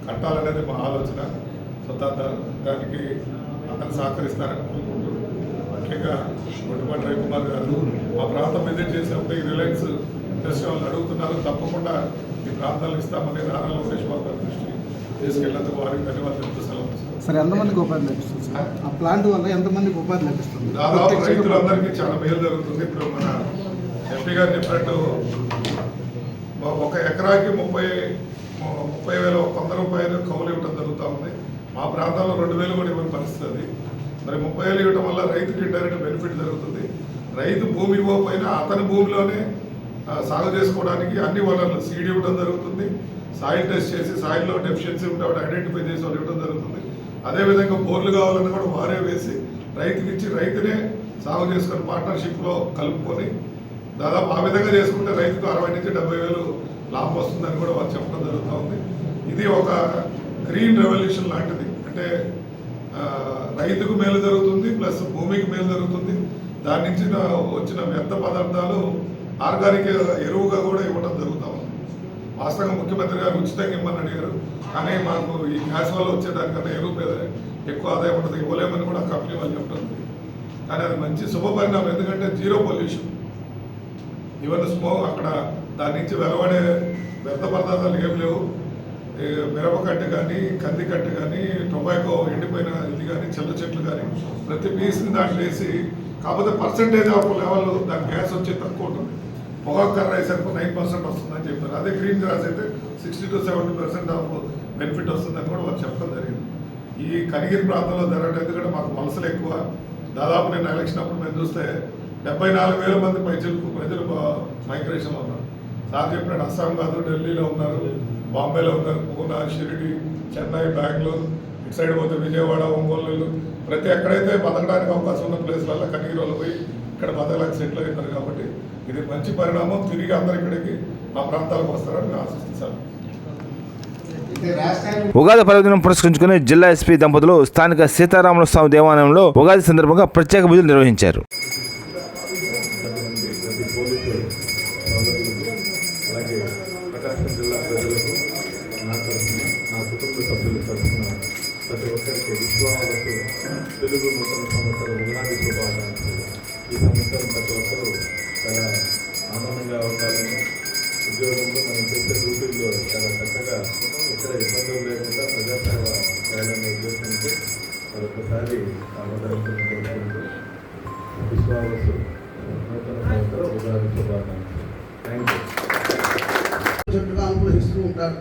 కట్టాలనేది మా ఆలోచన. సో దానికి అందరూ సహకరిస్తారని కోరుకుంటూ ముఖ్యంగా గొడ్డుపాటి రవికుమార్ గారు మా ప్రాంతం విజిట్ చేసినప్పుడు ఈ రిలయన్స్ ఇండస్ట్రీ వాళ్ళు అడుగుతున్నారు, తప్పకుండా ఈ ప్రాంతాలు ఇస్తామని నారా లోకేష్ బాబు గారి దృష్టి తీసుకెళ్ళేందుకు వారికి ధన్యవాదాలు చెప్తూ సెలవు.
సరే, ఎంతమందికి ఉపాధి లభిస్తుంది సార్? ఆ ప్లాంట్ వల్ల ఎంతమందికి ఉపాధి లభిస్తుంది?
దాదాపు రైతులందరికీ చాలా మేలు జరుగుతుంది. ఇప్పుడు మన ఎంపీ గారు చెప్పినట్టు 1 ఎకరాకి 30,000 100 రూపాయలు కౌలు ఇవ్వడం జరుగుతూ ఉంది. మా ప్రాంతాల్లో 2,000 కూడా ఇవ్వని పరిస్థితి. మరి 30,000 ఇవ్వడం వల్ల రైతుకి డైరెక్ట్ బెనిఫిట్ జరుగుతుంది. రైతు భూమి ఇవ్వకపోయినా అతని భూమిలోనే సాగు చేసుకోవడానికి అన్ని వనరులు సీడ్ ఇవ్వడం జరుగుతుంది. సాయిల్ టెస్ట్ చేసి సాయిల్లో డెఫిషియన్సీ ఉంటే వాడు ఐడెంటిఫై చేసి వాళ్ళు ఇవ్వడం జరుగుతుంది. అదేవిధంగా బోర్లు కావాలన్నా కూడా వారే వేసి రైతుకి ఇచ్చి రైతునే సాగు చేసుకొని పార్ట్నర్షిప్లో కలుపుకొని దాదాపు ఆ విధంగా చేసుకుంటే రైతుకు 60,000 నుంచి 70,000 లాభం వస్తుందని కూడా వారు చెప్పడం జరుగుతూ ఉంది. ఇది ఒక గ్రీన్ రెవల్యూషన్ లాంటిది. అంటే రైతుకు మేలు జరుగుతుంది, ప్లస్ భూమికి మేలు జరుగుతుంది. దాని నుంచి వచ్చిన వ్యర్థ పదార్థాలు ఆర్గానిక్ ఎరువుగా కూడా ఇవ్వడం జరుగుతూ ఉంది. వాస్తవంగా ముఖ్యమంత్రి గారు ఉచితంగా ఇవ్వమని అడిగారు, కానీ మాకు ఈ గ్యాస్ వల్ల వచ్చేదానికన్నా ఎరువు మీద ఎక్కువ ఆదాయం ఉంటుంది, ఇవ్వలేమని కూడా కంపెనీ వాళ్ళు చెప్పడం. కానీ అది మంచి శుభ పరిణామం. ఎందుకంటే జీరో పొల్యూషన్, ఈవెన్ స్మోక్ అక్కడ దాని నుంచి వెలవడే వ్యర్థ పదార్థాలు ఏం లేవు. మిరపకట్టు కానీ, కంది కట్టు కానీ, టొబాకో ఎండిపోయిన ఇది కానీ, చెల్ల చెట్లు కానీ ప్రతి పీస్ని దాంట్లో వేసి, కాకపోతే పర్సంటేజ్ ఆఫ్ లెవెల్ దాని గ్యాస్ వచ్చే తక్కువ ఉంటుంది. పొగాకు కర్ర వేసరికి 9% వస్తుందని చెప్పారు. అదే గ్రీన్ గ్రాస్ అయితే 60 to 70% ఆఫ్ బెనిఫిట్ వస్తుందని కూడా వాళ్ళు చెప్పడం జరిగింది. ఈ కనిగిరి ప్రాంతంలో జరగడం ఎందుకంటే మాకు వలసలు ఎక్కువ. దాదాపు నేను ఎలక్షన్ అప్పుడు మేము చూస్తే 74,000 మంది ప్రజలు మైగ్రేషన్లో ఉన్నారు. సార్ చెప్పినట్టు అస్సాం కాదు, ఢిల్లీలో ఉన్నారు, బాంబేలో ఉన్నారు, పూనా, షిరిడి, చెన్నై, బెంగళూరు, ఇటు సైడ్ పోతే విజయవాడ, ఒంగోలు, ప్రతి ఎక్కడైతే బతకడానికి అవకాశం ఉన్న ప్లేస్లలో కనిగిరి వాళ్ళు పోయి ఇక్కడ బతకడానికి సెటిల్ అవుతారు. కాబట్టి ఇది మంచి పరిణామం. తిరిగి అందరు ఇక్కడికి మా ప్రాంతాలకు వస్తారని ఆశిస్తున్నాను.
ఉగాది పర్వదినం పురస్కరించుకుని జిల్లా ఎస్పీ దంపతులు స్థానిక సీతారాముల స్వామి దేవాలయంలో ఉగాది సందర్భంగా ప్రత్యేక పూజలు నిర్వహించారు.
తెలుగు నూతన సంవత్సరం ఉగాది శుభాకాంక్షలు. ఈ సంవత్సరం ప్రతి ఒక్కరూ చాలా ఆనందంగా ఉండాలని, ఉద్యోగంలో మనం చేసే డ్యూటీల్లో చాలా చక్కగా ఇక్కడ ఇబ్బందులు లేకుండా ప్రజాసేవ చేయాలనే ఉద్దేశంతో మరొకసారి ఆమోదించడం కోరుకుంటూ విశ్వాసు నూతన సంవత్సరం ఉగాది శుభాకాంక్షలు. Thank you.
చెట్టుగా అనుగ్రహిస్తూ ఉంటారు.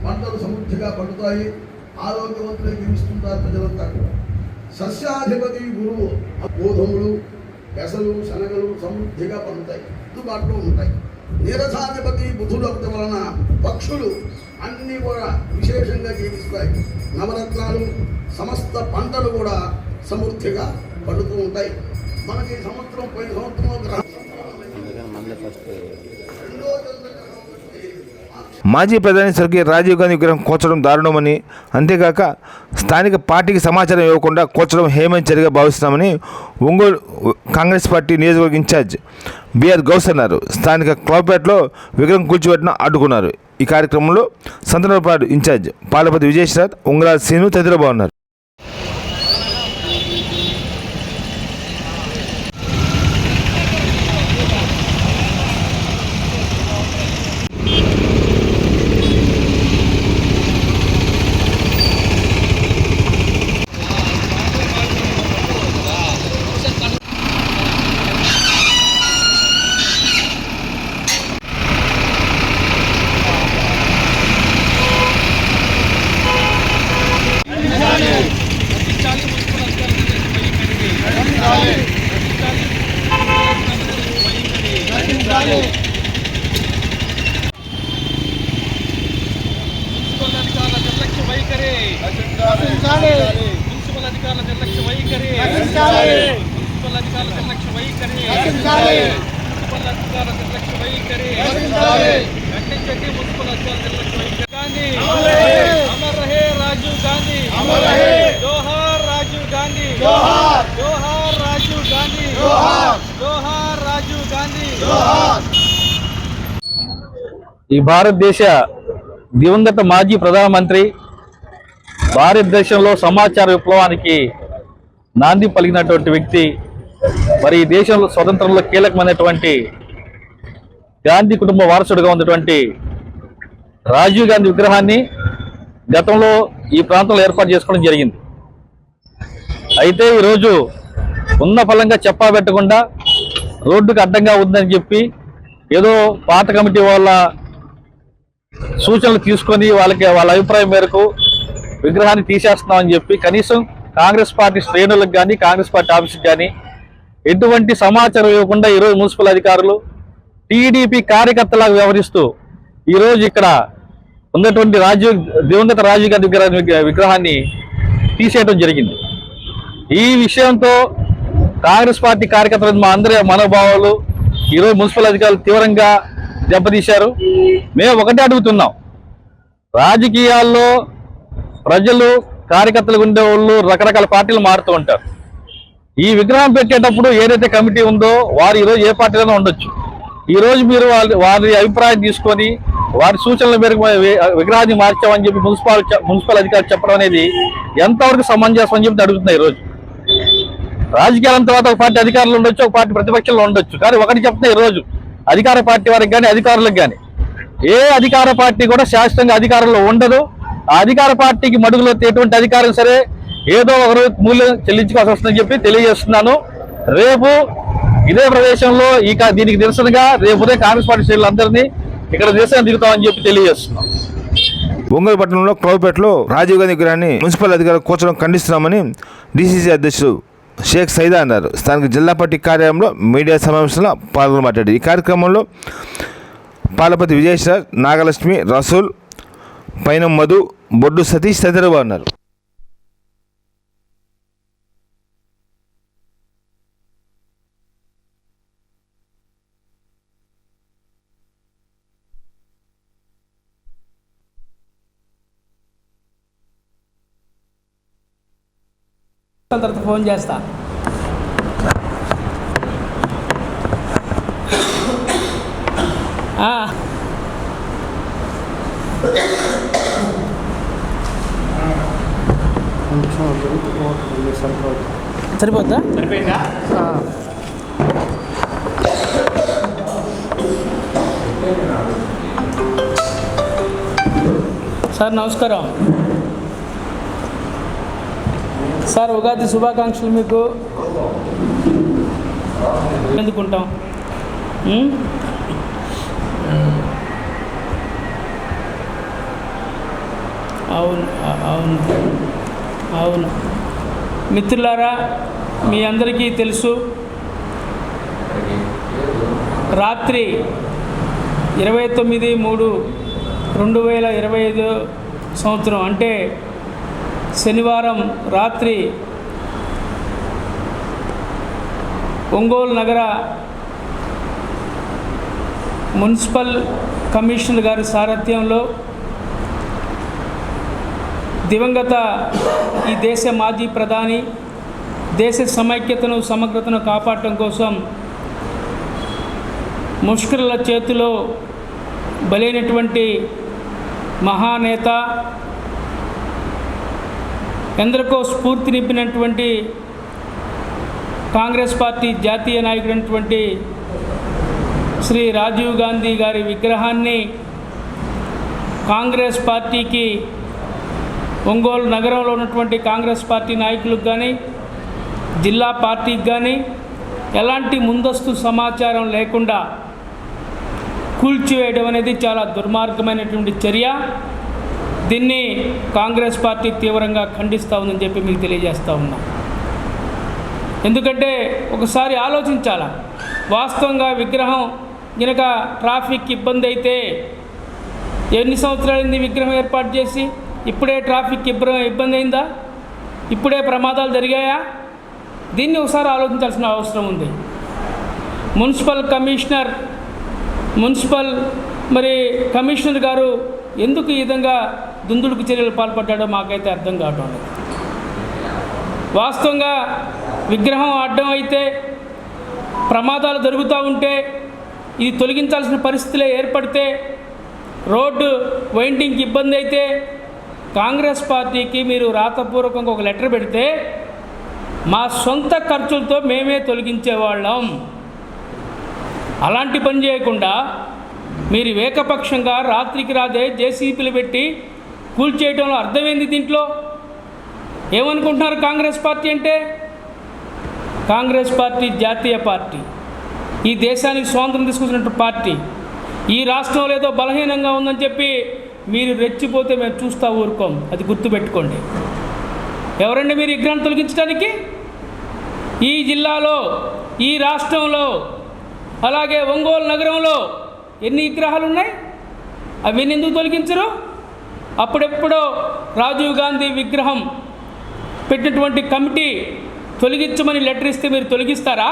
పంటలు సమృద్ధిగా పండుతాయి, ఆరోగ్యవంతులై జీవిస్తుంటారు ప్రజలంతా కూడా. సస్యాధిపతి గురువు గోధుమలు, పెసలు, శనగలు సమృద్ధిగా పండుతాయి, అందుబాటులో ఉంటాయి. నీరసాధిపతి బుధుడు అవటం వలన పక్షులు అన్నీ కూడా విశేషంగా జీవిస్తాయి. నవరత్నాలు, సమస్త పంటలు కూడా సమృద్ధిగా పండుతూ ఉంటాయి. మనకి ఈ సంవత్సరం పోయిన సంవత్సరం గ్రహం 2వ
మాజీ ప్రధాని స్వర్గీయ రాజీవ్ గాంధీ విగ్రహం కూర్చడం దారుణమని, అంతేకాక స్థానిక పార్టీకి సమాచారం ఇవ్వకుండా కూర్చడం హేమంచరిగా భావిస్తున్నామని ఒంగోలు కాంగ్రెస్ పార్టీ నియోజకవర్గ ఇన్ఛార్జ్ బిఆర్ గౌస్ అన్నారు. స్థానిక క్లబ్పేటలో విగ్రహం కూల్చిపెట్టిన అడ్డుకున్నారు. ఈ కార్యక్రమంలో సంతనూరుపాడు ఇన్ఛార్జ్ పాలపతి విజయేశ్వర్, ఉంగరాజ్ శ్రీను తదితరులు బాగున్నారు.
ఈ భారతదేశ దివంగత మాజీ ప్రధానమంత్రి, భారతదేశంలో సమాచార విప్లవానికి నాంది పలికినటువంటి వ్యక్తి, మరి ఈ దేశంలో స్వతంత్రంలో కీలకమైనటువంటి గాంధీ కుటుంబ వారసుడిగా ఉన్నటువంటి రాజీవ్ గాంధీ విగ్రహాన్ని గతంలో ఈ ప్రాంతంలో ఏర్పాటు చేసుకోవడం జరిగింది. అయితే ఈరోజు ఉన్న ఫలంగా చెప్పాబెట్టకుండా రోడ్డుకు అడ్డంగా ఉందని చెప్పి ఏదో పాత కమిటీ వాళ్ళ సూచనలు తీసుకొని వాళ్ళ అభిప్రాయం మేరకు విగ్రహాన్ని తీసేస్తున్నామని చెప్పి కనీసం కాంగ్రెస్ పార్టీ శ్రేణులకు కానీ కాంగ్రెస్ పార్టీ ఆఫీస్కి కానీ ఎటువంటి సమాచారం ఇవ్వకుండా ఈరోజు మున్సిపల్ అధికారులు టీడీపీ కార్యకర్తలాగా వ్యవహరిస్తూ ఈరోజు ఇక్కడ ఉన్నటువంటి దివంగత రాజీవ్ గాంధీ విగ్రహాన్ని తీసేయడం జరిగింది. ఈ విషయంతో కాంగ్రెస్ పార్టీ కార్యకర్తలు మా అందరి మనోభావాలు ఈరోజు మున్సిపల్ అధికారులు తీవ్రంగా దెబ్బతీశారు. మేము ఒకటే అడుగుతున్నాం, రాజకీయాల్లో ప్రజలు కార్యకర్తలు ఉండేవాళ్ళు రకరకాల పార్టీలు మారుతూ ఉంటారు. ఈ విగ్రహం పెట్టేటప్పుడు ఏదైతే కమిటీ ఉందో వారు ఈరోజు ఏ పార్టీలోనే ఉండొచ్చు. ఈరోజు మీరు వారి అభిప్రాయం తీసుకొని వారి సూచనల మేరకు విగ్రహాన్ని మార్చామని చెప్పి మున్సిపల్ అధికారులు చెప్పడం అనేది ఎంతవరకు సమంజసం అని చెప్పి అడుగుతున్నాయి. ఈరోజు రాజకీయాల తర్వాత ఒక పార్టీ అధికారులు ఉండొచ్చు, ఒక పార్టీ ప్రతిపక్షంలో ఉండొచ్చు, కానీ ఒకటి చెప్తున్నా, ఈరోజు అధికార పార్టీ వారికి కానీ అధికారులకు కానీ ఏ అధికార పార్టీ కూడా శాశ్వతంగా అధికారంలో ఉండదు. ఆ అధికార పార్టీకి మడుగులో ఎటువంటి అధికారం సరే ఏదో ఒకరు మూల్యం చెల్లించుకోవాల్సి వస్తుందని చెప్పి తెలియజేస్తున్నాను. రేపు ఇదే ప్రదేశంలో దీనికి నిరసనగా రేపు ఉదయం కాంగ్రెస్ పార్టీ శ్రేణులందరినీ ఇక్కడ నిరసన దిగుతామని చెప్పి తెలియజేస్తున్నాం.
ఒంగోలు పట్టణంలో క్లబ్పేటలో రాజీవ్ గాంధీ విగ్రహాన్ని మున్సిపల్ అధికారులు కూర్చడం ఖండిస్తున్నామని డీసీసీ అధ్యక్షుడు షేక్ సైదా అన్నారు. స్థానిక జిల్లా పార్టీ కార్యాలయంలో మీడియా సమావేశంలో పాల్గొని మాట్లాడారు. ఈ కార్యక్రమంలో పాలపతి విజయేశ్వర్, నాగలక్ష్మి, రసూల్, పైనం మధు, బొడ్డు సతీష్ తదితరులు అన్నారు.
తర్వాత ఫోన్ చేస్తా. సరిపోద్దా? సరిపోయిందా? సార్ నమస్కారం. సార్ ఉగాది శుభాకాంక్షలు. మీకు ఎందుకుంటాం? అవును అవును అవును మిత్రులారా, మీ అందరికీ తెలుసు, రాత్రి 29/3/2025 సంవత్సరం అంటే శనివారం రాత్రి ఒంగోలు నగర మున్సిపల్
కమిషనర్ గారి సారథ్యంలో దివంగత ఈ దేశ మాజీ ప్రధాని దేశ సమైక్యతను సమగ్రతను కాపాడటం కోసం ముష్కరుల చేతిలో బలైనటువంటి మహానేత, ఎందరికో స్ఫూర్తి నింపినటువంటి కాంగ్రెస్ పార్టీ జాతీయ నాయకుడైనటువంటి శ్రీ రాజీవ్ గాంధీ గారి విగ్రహాన్ని కాంగ్రెస్ పార్టీకి ఒంగోలు నగరంలో ఉన్నటువంటి కాంగ్రెస్ పార్టీ నాయకులకు కానీ జిల్లా పార్టీకి కానీ ఎలాంటి ముందస్తు సమాచారం లేకుండా కూల్చివేయడం అనేది చాలా దుర్మార్గమైనటువంటి చర్య. దీన్ని కాంగ్రెస్ పార్టీ తీవ్రంగా ఖండిస్తూ ఉందని చెప్పి మీకు తెలియజేస్తూ ఉన్నా. ఎందుకంటే ఒకసారి ఆలోచించాలా, వాస్తవంగా విగ్రహం కనుక ట్రాఫిక్ ఇబ్బంది అయితే ఎన్ని సంవత్సరాలైంది విగ్రహం ఏర్పాటు చేసి? ఇప్పుడే ట్రాఫిక్ ఇబ్బంది అయిందా? ఇప్పుడే ప్రమాదాలు జరిగాయా? దీన్ని ఒకసారి ఆలోచించాల్సిన అవసరం ఉంది. మున్సిపల్ కమిషనర్ గారు ఎందుకు ఈ విధంగా దుందుడుకు చర్యలు పాల్పడ్డాడో మాకైతే అర్థం కావటం లేదు. వాస్తవంగా విగ్రహం అడ్డం అయితే ప్రమాదాలు జరుగుతూ ఉంటే ఇది తొలగించాల్సిన పరిస్థితులే ఏర్పడితే రోడ్డు వైండింగ్కి ఇబ్బంది అయితే కాంగ్రెస్ పార్టీకి మీరు రాతపూర్వకంగా ఒక లెటర్ పెడితే మా సొంత ఖర్చులతో మేమే తొలగించేవాళ్ళం. అలాంటి పని చేయకుండా మీరు ఏకపక్షంగా రాత్రికి రాదే జేసీపీలు పెట్టి కూల్చేయడంలో అర్థమైంది. దీంట్లో ఏమనుకుంటున్నారు? కాంగ్రెస్ పార్టీ అంటే కాంగ్రెస్ పార్టీ జాతీయ పార్టీ, ఈ దేశానికి స్వాతంత్రం తీసుకొచ్చినట్టు పార్టీ. ఈ రాష్ట్రంలో ఏదో బలహీనంగా ఉందని చెప్పి మీరు రెచ్చిపోతే మేము చూస్తూ ఊరుకోం. అది గుర్తుపెట్టుకోండి. ఎవరండి మీరు విగ్రహాన్ని తొలగించడానికి? ఈ జిల్లాలో, ఈ రాష్ట్రంలో, అలాగే ఒంగోలు నగరంలో ఎన్ని విగ్రహాలు ఉన్నాయి? అవన్నీ ఎందుకు తొలగించరు? అప్పుడెప్పుడో రాజీవ్ గాంధీ విగ్రహం పెట్టినటువంటి కమిటీ తొలగించమని లెటర్ ఇస్తే మీరు తొలగిస్తారా?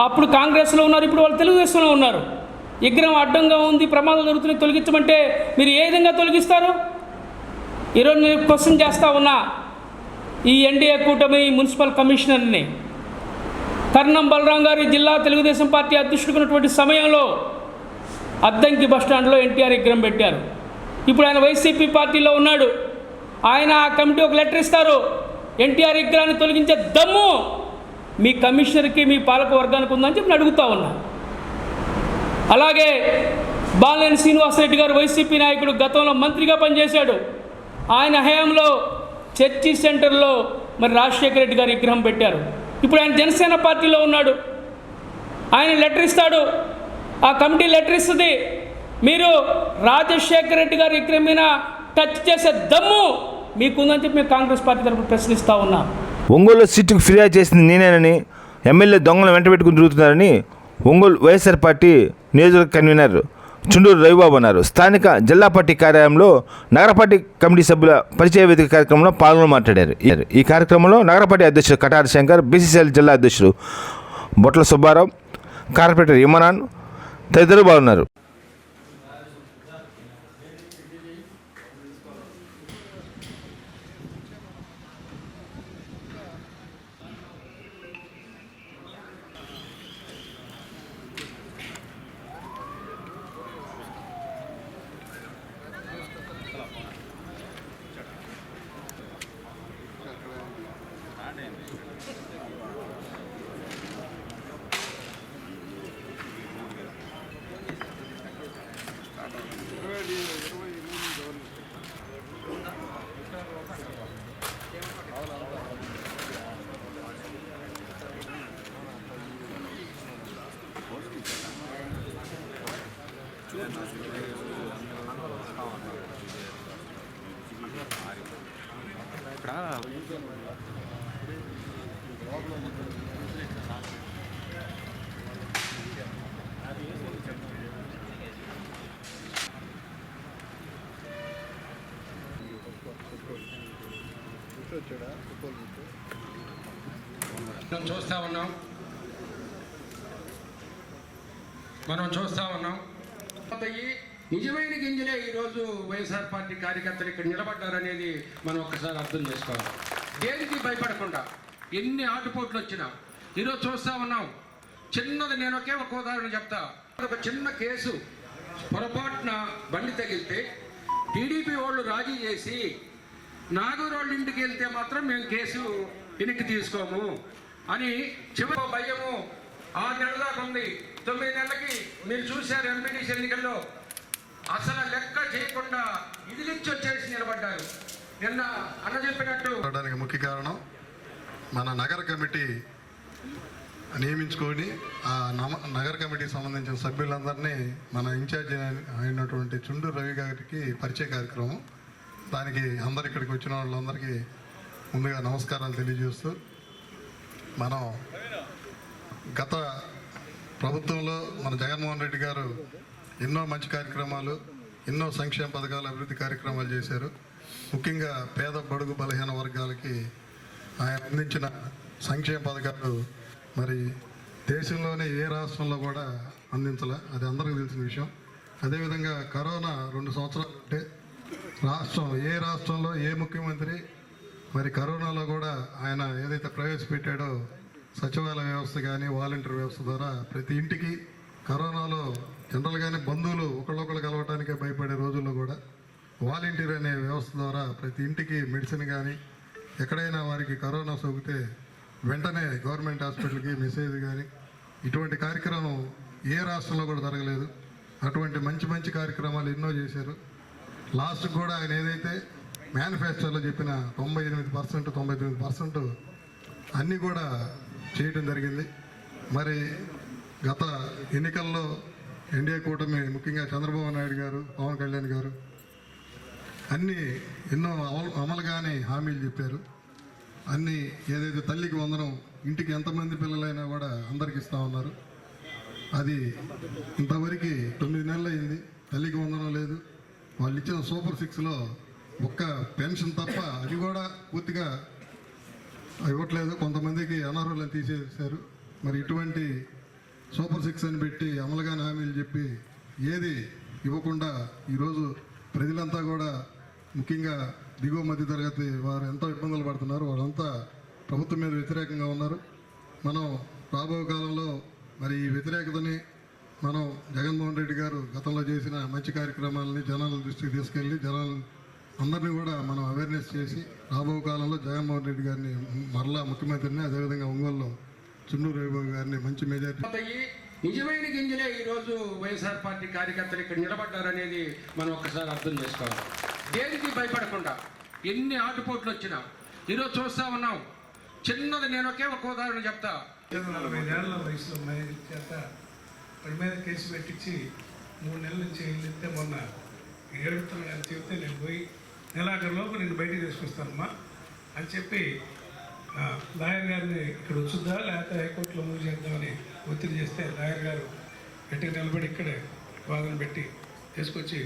అప్పుడు కాంగ్రెస్లో ఉన్నారు, ఇప్పుడు వాళ్ళు తెలుగుదేశంలో ఉన్నారు. విగ్రహం అడ్డంగా ఉంది, ప్రమాదాలు జరుగుతున్నాయి, తొలగించమంటే మీరు ఏ విధంగా తొలగిస్తారు? ఈరోజు నేను క్వశ్చన్ చేస్తూ ఉన్నా ఈ ఎన్డీఏ కూటమి మున్సిపల్ కమిషనర్ని. కర్ణం బలరాం గారి జిల్లా తెలుగుదేశం పార్టీ అధ్యక్షుడుకున్నటువంటి సమయంలో అద్దంకి బస్టాండ్లో ఎన్టీఆర్ విగ్రహం పెట్టారు. ఇప్పుడు ఆయన వైసీపీ పార్టీలో ఉన్నాడు. ఆయన ఆ కమిటీ ఒక లెటర్ ఇస్తారు, ఎన్టీఆర్ విగ్రహాన్ని తొలగించే దమ్ము మీ కమిషనర్కి, మీ పాలక వర్గానికి ఉందని చెప్పి నేను అడుగుతూ ఉన్నా. అలాగే బాలినేని శ్రీనివాసరెడ్డి గారు వైసీపీ నాయకుడు, గతంలో మంత్రిగా పనిచేశాడు. ఆయన హయాంలో చర్చి సెంటర్లో మరి రాజశేఖర రెడ్డి గారి విగ్రహం పెట్టారు. ఇప్పుడు ఆయన జనసేన పార్టీలో ఉన్నాడు. ఆయన లెటర్ ఇస్తాడు, ఆ కమిటీ లెటర్ ఇస్తుంది, మీరు రాజశేఖర రెడ్డి గారి విగ్రహం మీద టచ్ చేసే దమ్ము మీకుందని చెప్పి మేము కాంగ్రెస్ పార్టీ తరఫున ప్రశ్నిస్తూ ఉన్నాం.
ఒంగోలు సీటుకు ఫిర్యాదు చేసింది నేనేనని, ఎమ్మెల్యే దొంగలు వెంట పెట్టుకుని తిరుగుతున్నారని ఒంగోలు వైఎస్ఆర్ పార్టీ నియోజకవర్గ కన్వీనర్ చుండూరు రవిబాబు అన్నారు. స్థానిక జిల్లా పార్టీ కార్యాలయంలో నగర పార్టీ కమిటీ సభ్యుల పరిచయ వేదిక కార్యక్రమంలో పాల్గొని మాట్లాడారు. ఈ కార్యక్రమంలో నగర పార్టీ అధ్యక్షుడు కటారి శంకర్, బీసీసీఎల్ జిల్లా అధ్యక్షుడు బొట్ల సుబ్బారావు, కార్పొరేటర్ ఇమరాన్ తదితరులు పాల్గొన్నారు.
మనం చూస్తూ ఉన్నాం
నిజమైన గింజలే ఈరోజు వైఎస్ఆర్ పార్టీ కార్యకర్తలు ఇక్కడ నిలబడ్డారనేది మనం ఒక్కసారి అర్థం చేసుకోవాలి. దేనికి భయపడకుండా ఎన్ని ఆటుపోట్లు వచ్చినా ఈరోజు చూస్తూ ఉన్నాం. చిన్నది నేను ఒక ఉదాహరణ చెప్తా. ఒక చిన్న కేసు పొరపాటున బండి తగిలితే టీడీపీ వాళ్ళు రాజీ చేసి నాగూరు వాళ్ళ ఇంటికి వెళ్తే మాత్రం మేము కేసు వెనక్కి తీసుకోము అని చివరి భయము 6 నెలల దాకా ఉంది. 9 నెలలకి మీరు చూశారు ఎంపీటీసీ ఎన్నికల్లో అసలు లెక్క చేయకుండా ఇదిలిచ్చి వచ్చేసి నిలబడ్డారు. నిన్న అన్న చెప్పినట్టు
ముఖ్య కారణం మన నగర కమిటీ నియమించుకొని ఆ నగర కమిటీకి సంబంధించిన సభ్యులందరినీ మన ఇన్ఛార్జి అయినటువంటి చుండూరు రవి గారికి పరిచయ కార్యక్రమం. దానికి అందరు ఇక్కడికి వచ్చిన వాళ్ళందరికీ ముందుగా నమస్కారాలు తెలియజేస్తూ, మనం గత ప్రభుత్వంలో మన జగన్మోహన్ రెడ్డి గారు ఎన్నో మంచి కార్యక్రమాలు, ఎన్నో సంక్షేమ పథకాలు, అభివృద్ధి కార్యక్రమాలు చేశారు. ముఖ్యంగా పేద బడుగు బలహీన వర్గాలకి ఆయన అందించిన సంక్షేమ పథకాలు మరి దేశంలోనే ఏ రాష్ట్రంలో కూడా అందించలే, అది అందరికీ తెలిసిన విషయం. అదేవిధంగా కరోనా 2 సంవత్సరాలు ఉంటే ఏ రాష్ట్రంలో ఏ ముఖ్యమంత్రి మరి కరోనాలో కూడా ఆయన ఏదైతే ప్రవేశపెట్టాడో సచివాలయ వ్యవస్థ కానీ వాలంటీర్ వ్యవస్థ ద్వారా ప్రతి ఇంటికి కరోనాలో జనరల్గానే బంధువులు ఒకళ్ళొకళ్ళు కలవటానికే భయపడే రోజుల్లో కూడా వాలంటీర్ అనే వ్యవస్థ ద్వారా ప్రతి ఇంటికి మెడిసిన్ కానీ ఎక్కడైనా వారికి కరోనా సోకితే వెంటనే గవర్నమెంట్ హాస్పిటల్కి మెసేజ్ కానీ ఇటువంటి కార్యక్రమం ఏ రాష్ట్రంలో కూడా జరగలేదు. అటువంటి మంచి మంచి కార్యక్రమాలు ఎన్నో చేశారు. లాస్ట్కి కూడా ఆయన ఏదైతే మేనిఫెస్టోలో చెప్పిన 98%, 99% అన్నీ కూడా చేయడం జరిగింది. మరి గత ఎన్నికల్లో ఎన్డీఏ కూటమి ముఖ్యంగా చంద్రబాబు నాయుడు గారు, పవన్ కళ్యాణ్ గారు అన్నీ ఎన్నో అమలుగానే హామీలు చెప్పారు. అన్నీ ఏదైతే తల్లికి వందనం ఇంటికి ఎంతమంది పిల్లలైనా కూడా అందరికి ఇస్తూ ఉన్నారు. అది ఇంతవరకు 9 నెలలు అయింది, తల్లికి వందనం లేదు. వాళ్ళు ఇచ్చిన సూపర్ 6లో ఒక్క పెన్షన్ తప్ప అది కూడా పూర్తిగా ఇవ్వట్లేదు. కొంతమందికి అనర్హులను తీసేశారు. మరి ఇటువంటి సూపర్ 6 అని పెట్టి అమలుగానే హామీలు చెప్పి ఏది ఇవ్వకుండా ఈరోజు ప్రజలంతా కూడా ముఖ్యంగా దిగువ మధ్య తరగతి వారు ఎంతో ఇబ్బందులు పడుతున్నారు. వాళ్ళంతా ప్రభుత్వం మీద వ్యతిరేకంగా ఉన్నారు. మనం రాబో కాలంలో మరి ఈ వ్యతిరేకతని మనం జగన్మోహన్ రెడ్డి గారు గతంలో చేసిన మంచి కార్యక్రమాలని జనాల దృష్టికి తీసుకెళ్ళి జనాలు అందరినీ కూడా మనం అవేర్నెస్ చేసి రాబో కాలంలో జగన్మోహన్ రెడ్డి గారిని మరలా ముఖ్యమంత్రిని, అదేవిధంగా ఒంగోలులో చుండూరు రవిబాబు గారిని మంచి మెజార్టీ.
నిజమైన గింజలే ఈరోజు వైఎస్ఆర్ పార్టీ కార్యకర్తలు ఇక్కడ నిలబడ్డారనేది మనం ఒక్కసారి అర్థం చేసుకోవాలి. దేనికి భయపడకుండా ఎన్ని ఆటుపోట్లు వచ్చినా ఈరోజు చూస్తూ ఉన్నాం. చిన్నది నేను ఒక ఉదాహరణ చెప్తా.
45 ఏళ్ల వయసులో మహిళ చేత వాడి మీద కేసు పెట్టించి 3 నెలల నుంచి వెళ్తే మొన్న ఏడుపుతున్నాను చెప్తే నేను పోయి నెలాఖరులోపు నేను బయటికి తీసుకొస్తానమ్మా అని చెప్పి లాయర్ గారిని ఇక్కడ వచ్చుద్దా లేకపోతే హైకోర్టులో మూవ్ చేద్దామని ఒత్తిడి చేస్తే లాయర్ గారు గట్టిగా నిలబడి ఇక్కడే వాదన పెట్టి తీసుకొచ్చి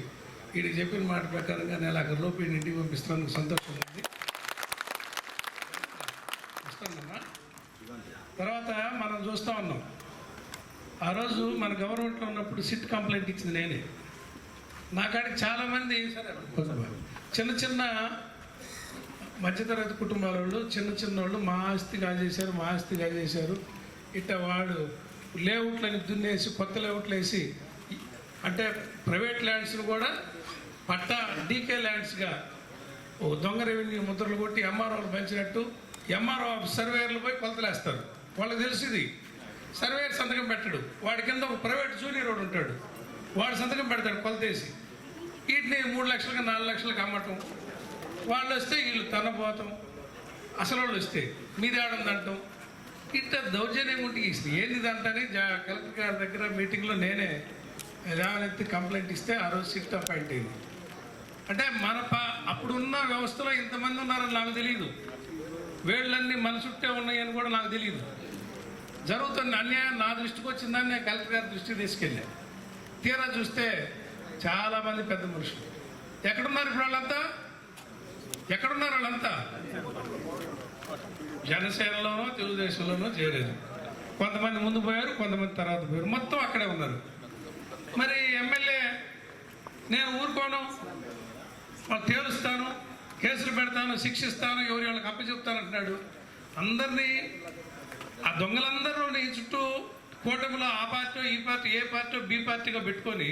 వీడికి చెప్పిన మాట ప్రకారంగా నెలాఖరులోపు వీడిని ఇంటికి పంపిస్తున్నందుకు సంతోషం ఉంది. వస్తుందమ్మా. తర్వాత మనం చూస్తూ ఉన్నాం. ఆ రోజు మన గవర్నమెంట్లో ఉన్నప్పుడు సిట్ కంప్లైంట్ ఇచ్చింది నేనే. నా కాడికి చాలామంది సరే చిన్న చిన్న మధ్యతరగతి కుటుంబాల వాళ్ళు చిన్న వాళ్ళు మా ఆస్తి కాజేశారు ఇట్లా వాడు లేఅవుట్లని దున్నేసి కొత్త లేఅవుట్లు వేసి అంటే ప్రైవేట్ ల్యాండ్స్ను కూడా పట్టా డీకే ల్యాండ్స్గా ఓ దొంగ రెవెన్యూ ముద్రలు కొట్టి ఎంఆర్ఓలు పెంచినట్టు ఎంఆర్ఓ సర్వేయర్లు పోయి కొలతలేస్తారు. వాళ్ళకి తెలిసింది సర్వేయర్ సంతకం పెట్టడు. వాడి కింద ఒక ప్రైవేట్ జూనియర్ వాడు ఉంటాడు, వాడు సంతకం పెడతాడు కొలతేసి. వీటిని 3 లక్షలకు 4 లక్షలకు అమ్మటం. వాళ్ళు వస్తే వీళ్ళు తనపోతాం, అసలు వాళ్ళు వస్తే మీది ఆడందంటాం. ఇట్లా దౌర్జన్యం ఉంటే ఏంది అంటని కలెక్టర్ గారి దగ్గర మీటింగ్లో నేనే రావనెత్తి కంప్లైంట్ ఇస్తే ఆ రోజు సిట్ అపాయింట్ అయింది. అంటే మన అప్పుడున్న వ్యవస్థలో ఇంతమంది ఉన్నారని నాకు తెలియదు. వేళ్ళన్నీ మన చుట్టే ఉన్నాయని కూడా నాకు తెలియదు. జరుగుతున్న అన్యాయం నా దృష్టికి వచ్చిందని నేను కలెక్టర్ గారి దృష్టికి తీసుకెళ్ళాను. తీరా చూస్తే చాలామంది పెద్ద మనుషులు ఎక్కడున్నారు ఇప్పుడు? వాళ్ళంతా జనసేనలోనో తెలుగుదేశంలోనో చేరేది. కొంతమంది ముందు పోయారు, కొంతమంది తర్వాత పోయారు, మొత్తం అక్కడే ఉన్నారు. మరి ఎమ్మెల్యే నేను ఊరుకోను, వాళ్ళు తేలుస్తాను, కేసులు పెడతాను, శిక్షిస్తాను, ఎవరి వాళ్ళకి అప్పచెప్తాను అంటున్నాడు. అందరినీ ఆ దొంగలందరూ నీ చుట్టూ కూటమిలో ఆ పార్టీ ఈ పార్టీ ఏ పార్టీ బి పార్టీగా పెట్టుకొని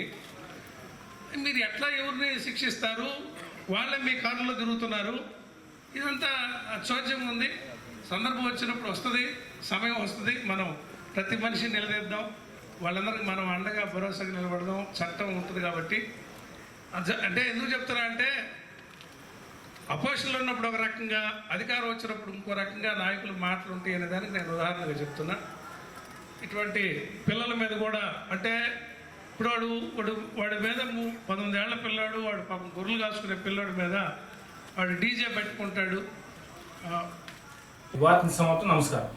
మీరు ఎట్లా ఎవరిని శిక్షిస్తారు? వాళ్ళే మీ కారులో తిరుగుతున్నారు. ఇదంతా చోద్యం ఉంది. సందర్భం వచ్చినప్పుడు వస్తుంది, సమయం వస్తుంది, మనం ప్రతి మనిషిని నిలదీద్దాం, వాళ్ళందరికీ మనం అండగా భరోసాగా నిలబడదాం. చట్టం ఉంటుంది కాబట్టి. అంటే ఎందుకు చెప్తారా అంటే అపోజిషన్లో ఉన్నప్పుడు ఒక రకంగా, అధికారం వచ్చినప్పుడు ఇంకో రకంగా నాయకులు మాటలు ఉంటాయి అనే దానికి నేను ఉదాహరణగా చెప్తున్నా. ఇటువంటి పిల్లల మీద కూడా అంటే ఇప్పుడు వాడి మీద 19 ఏళ్ల పిల్లాడు, వాడు పాపం గొర్రెలు కాసుకునే పిల్లాడి మీద వాడు డీజే పెట్టుకుంటాడు.
నమస్కారం.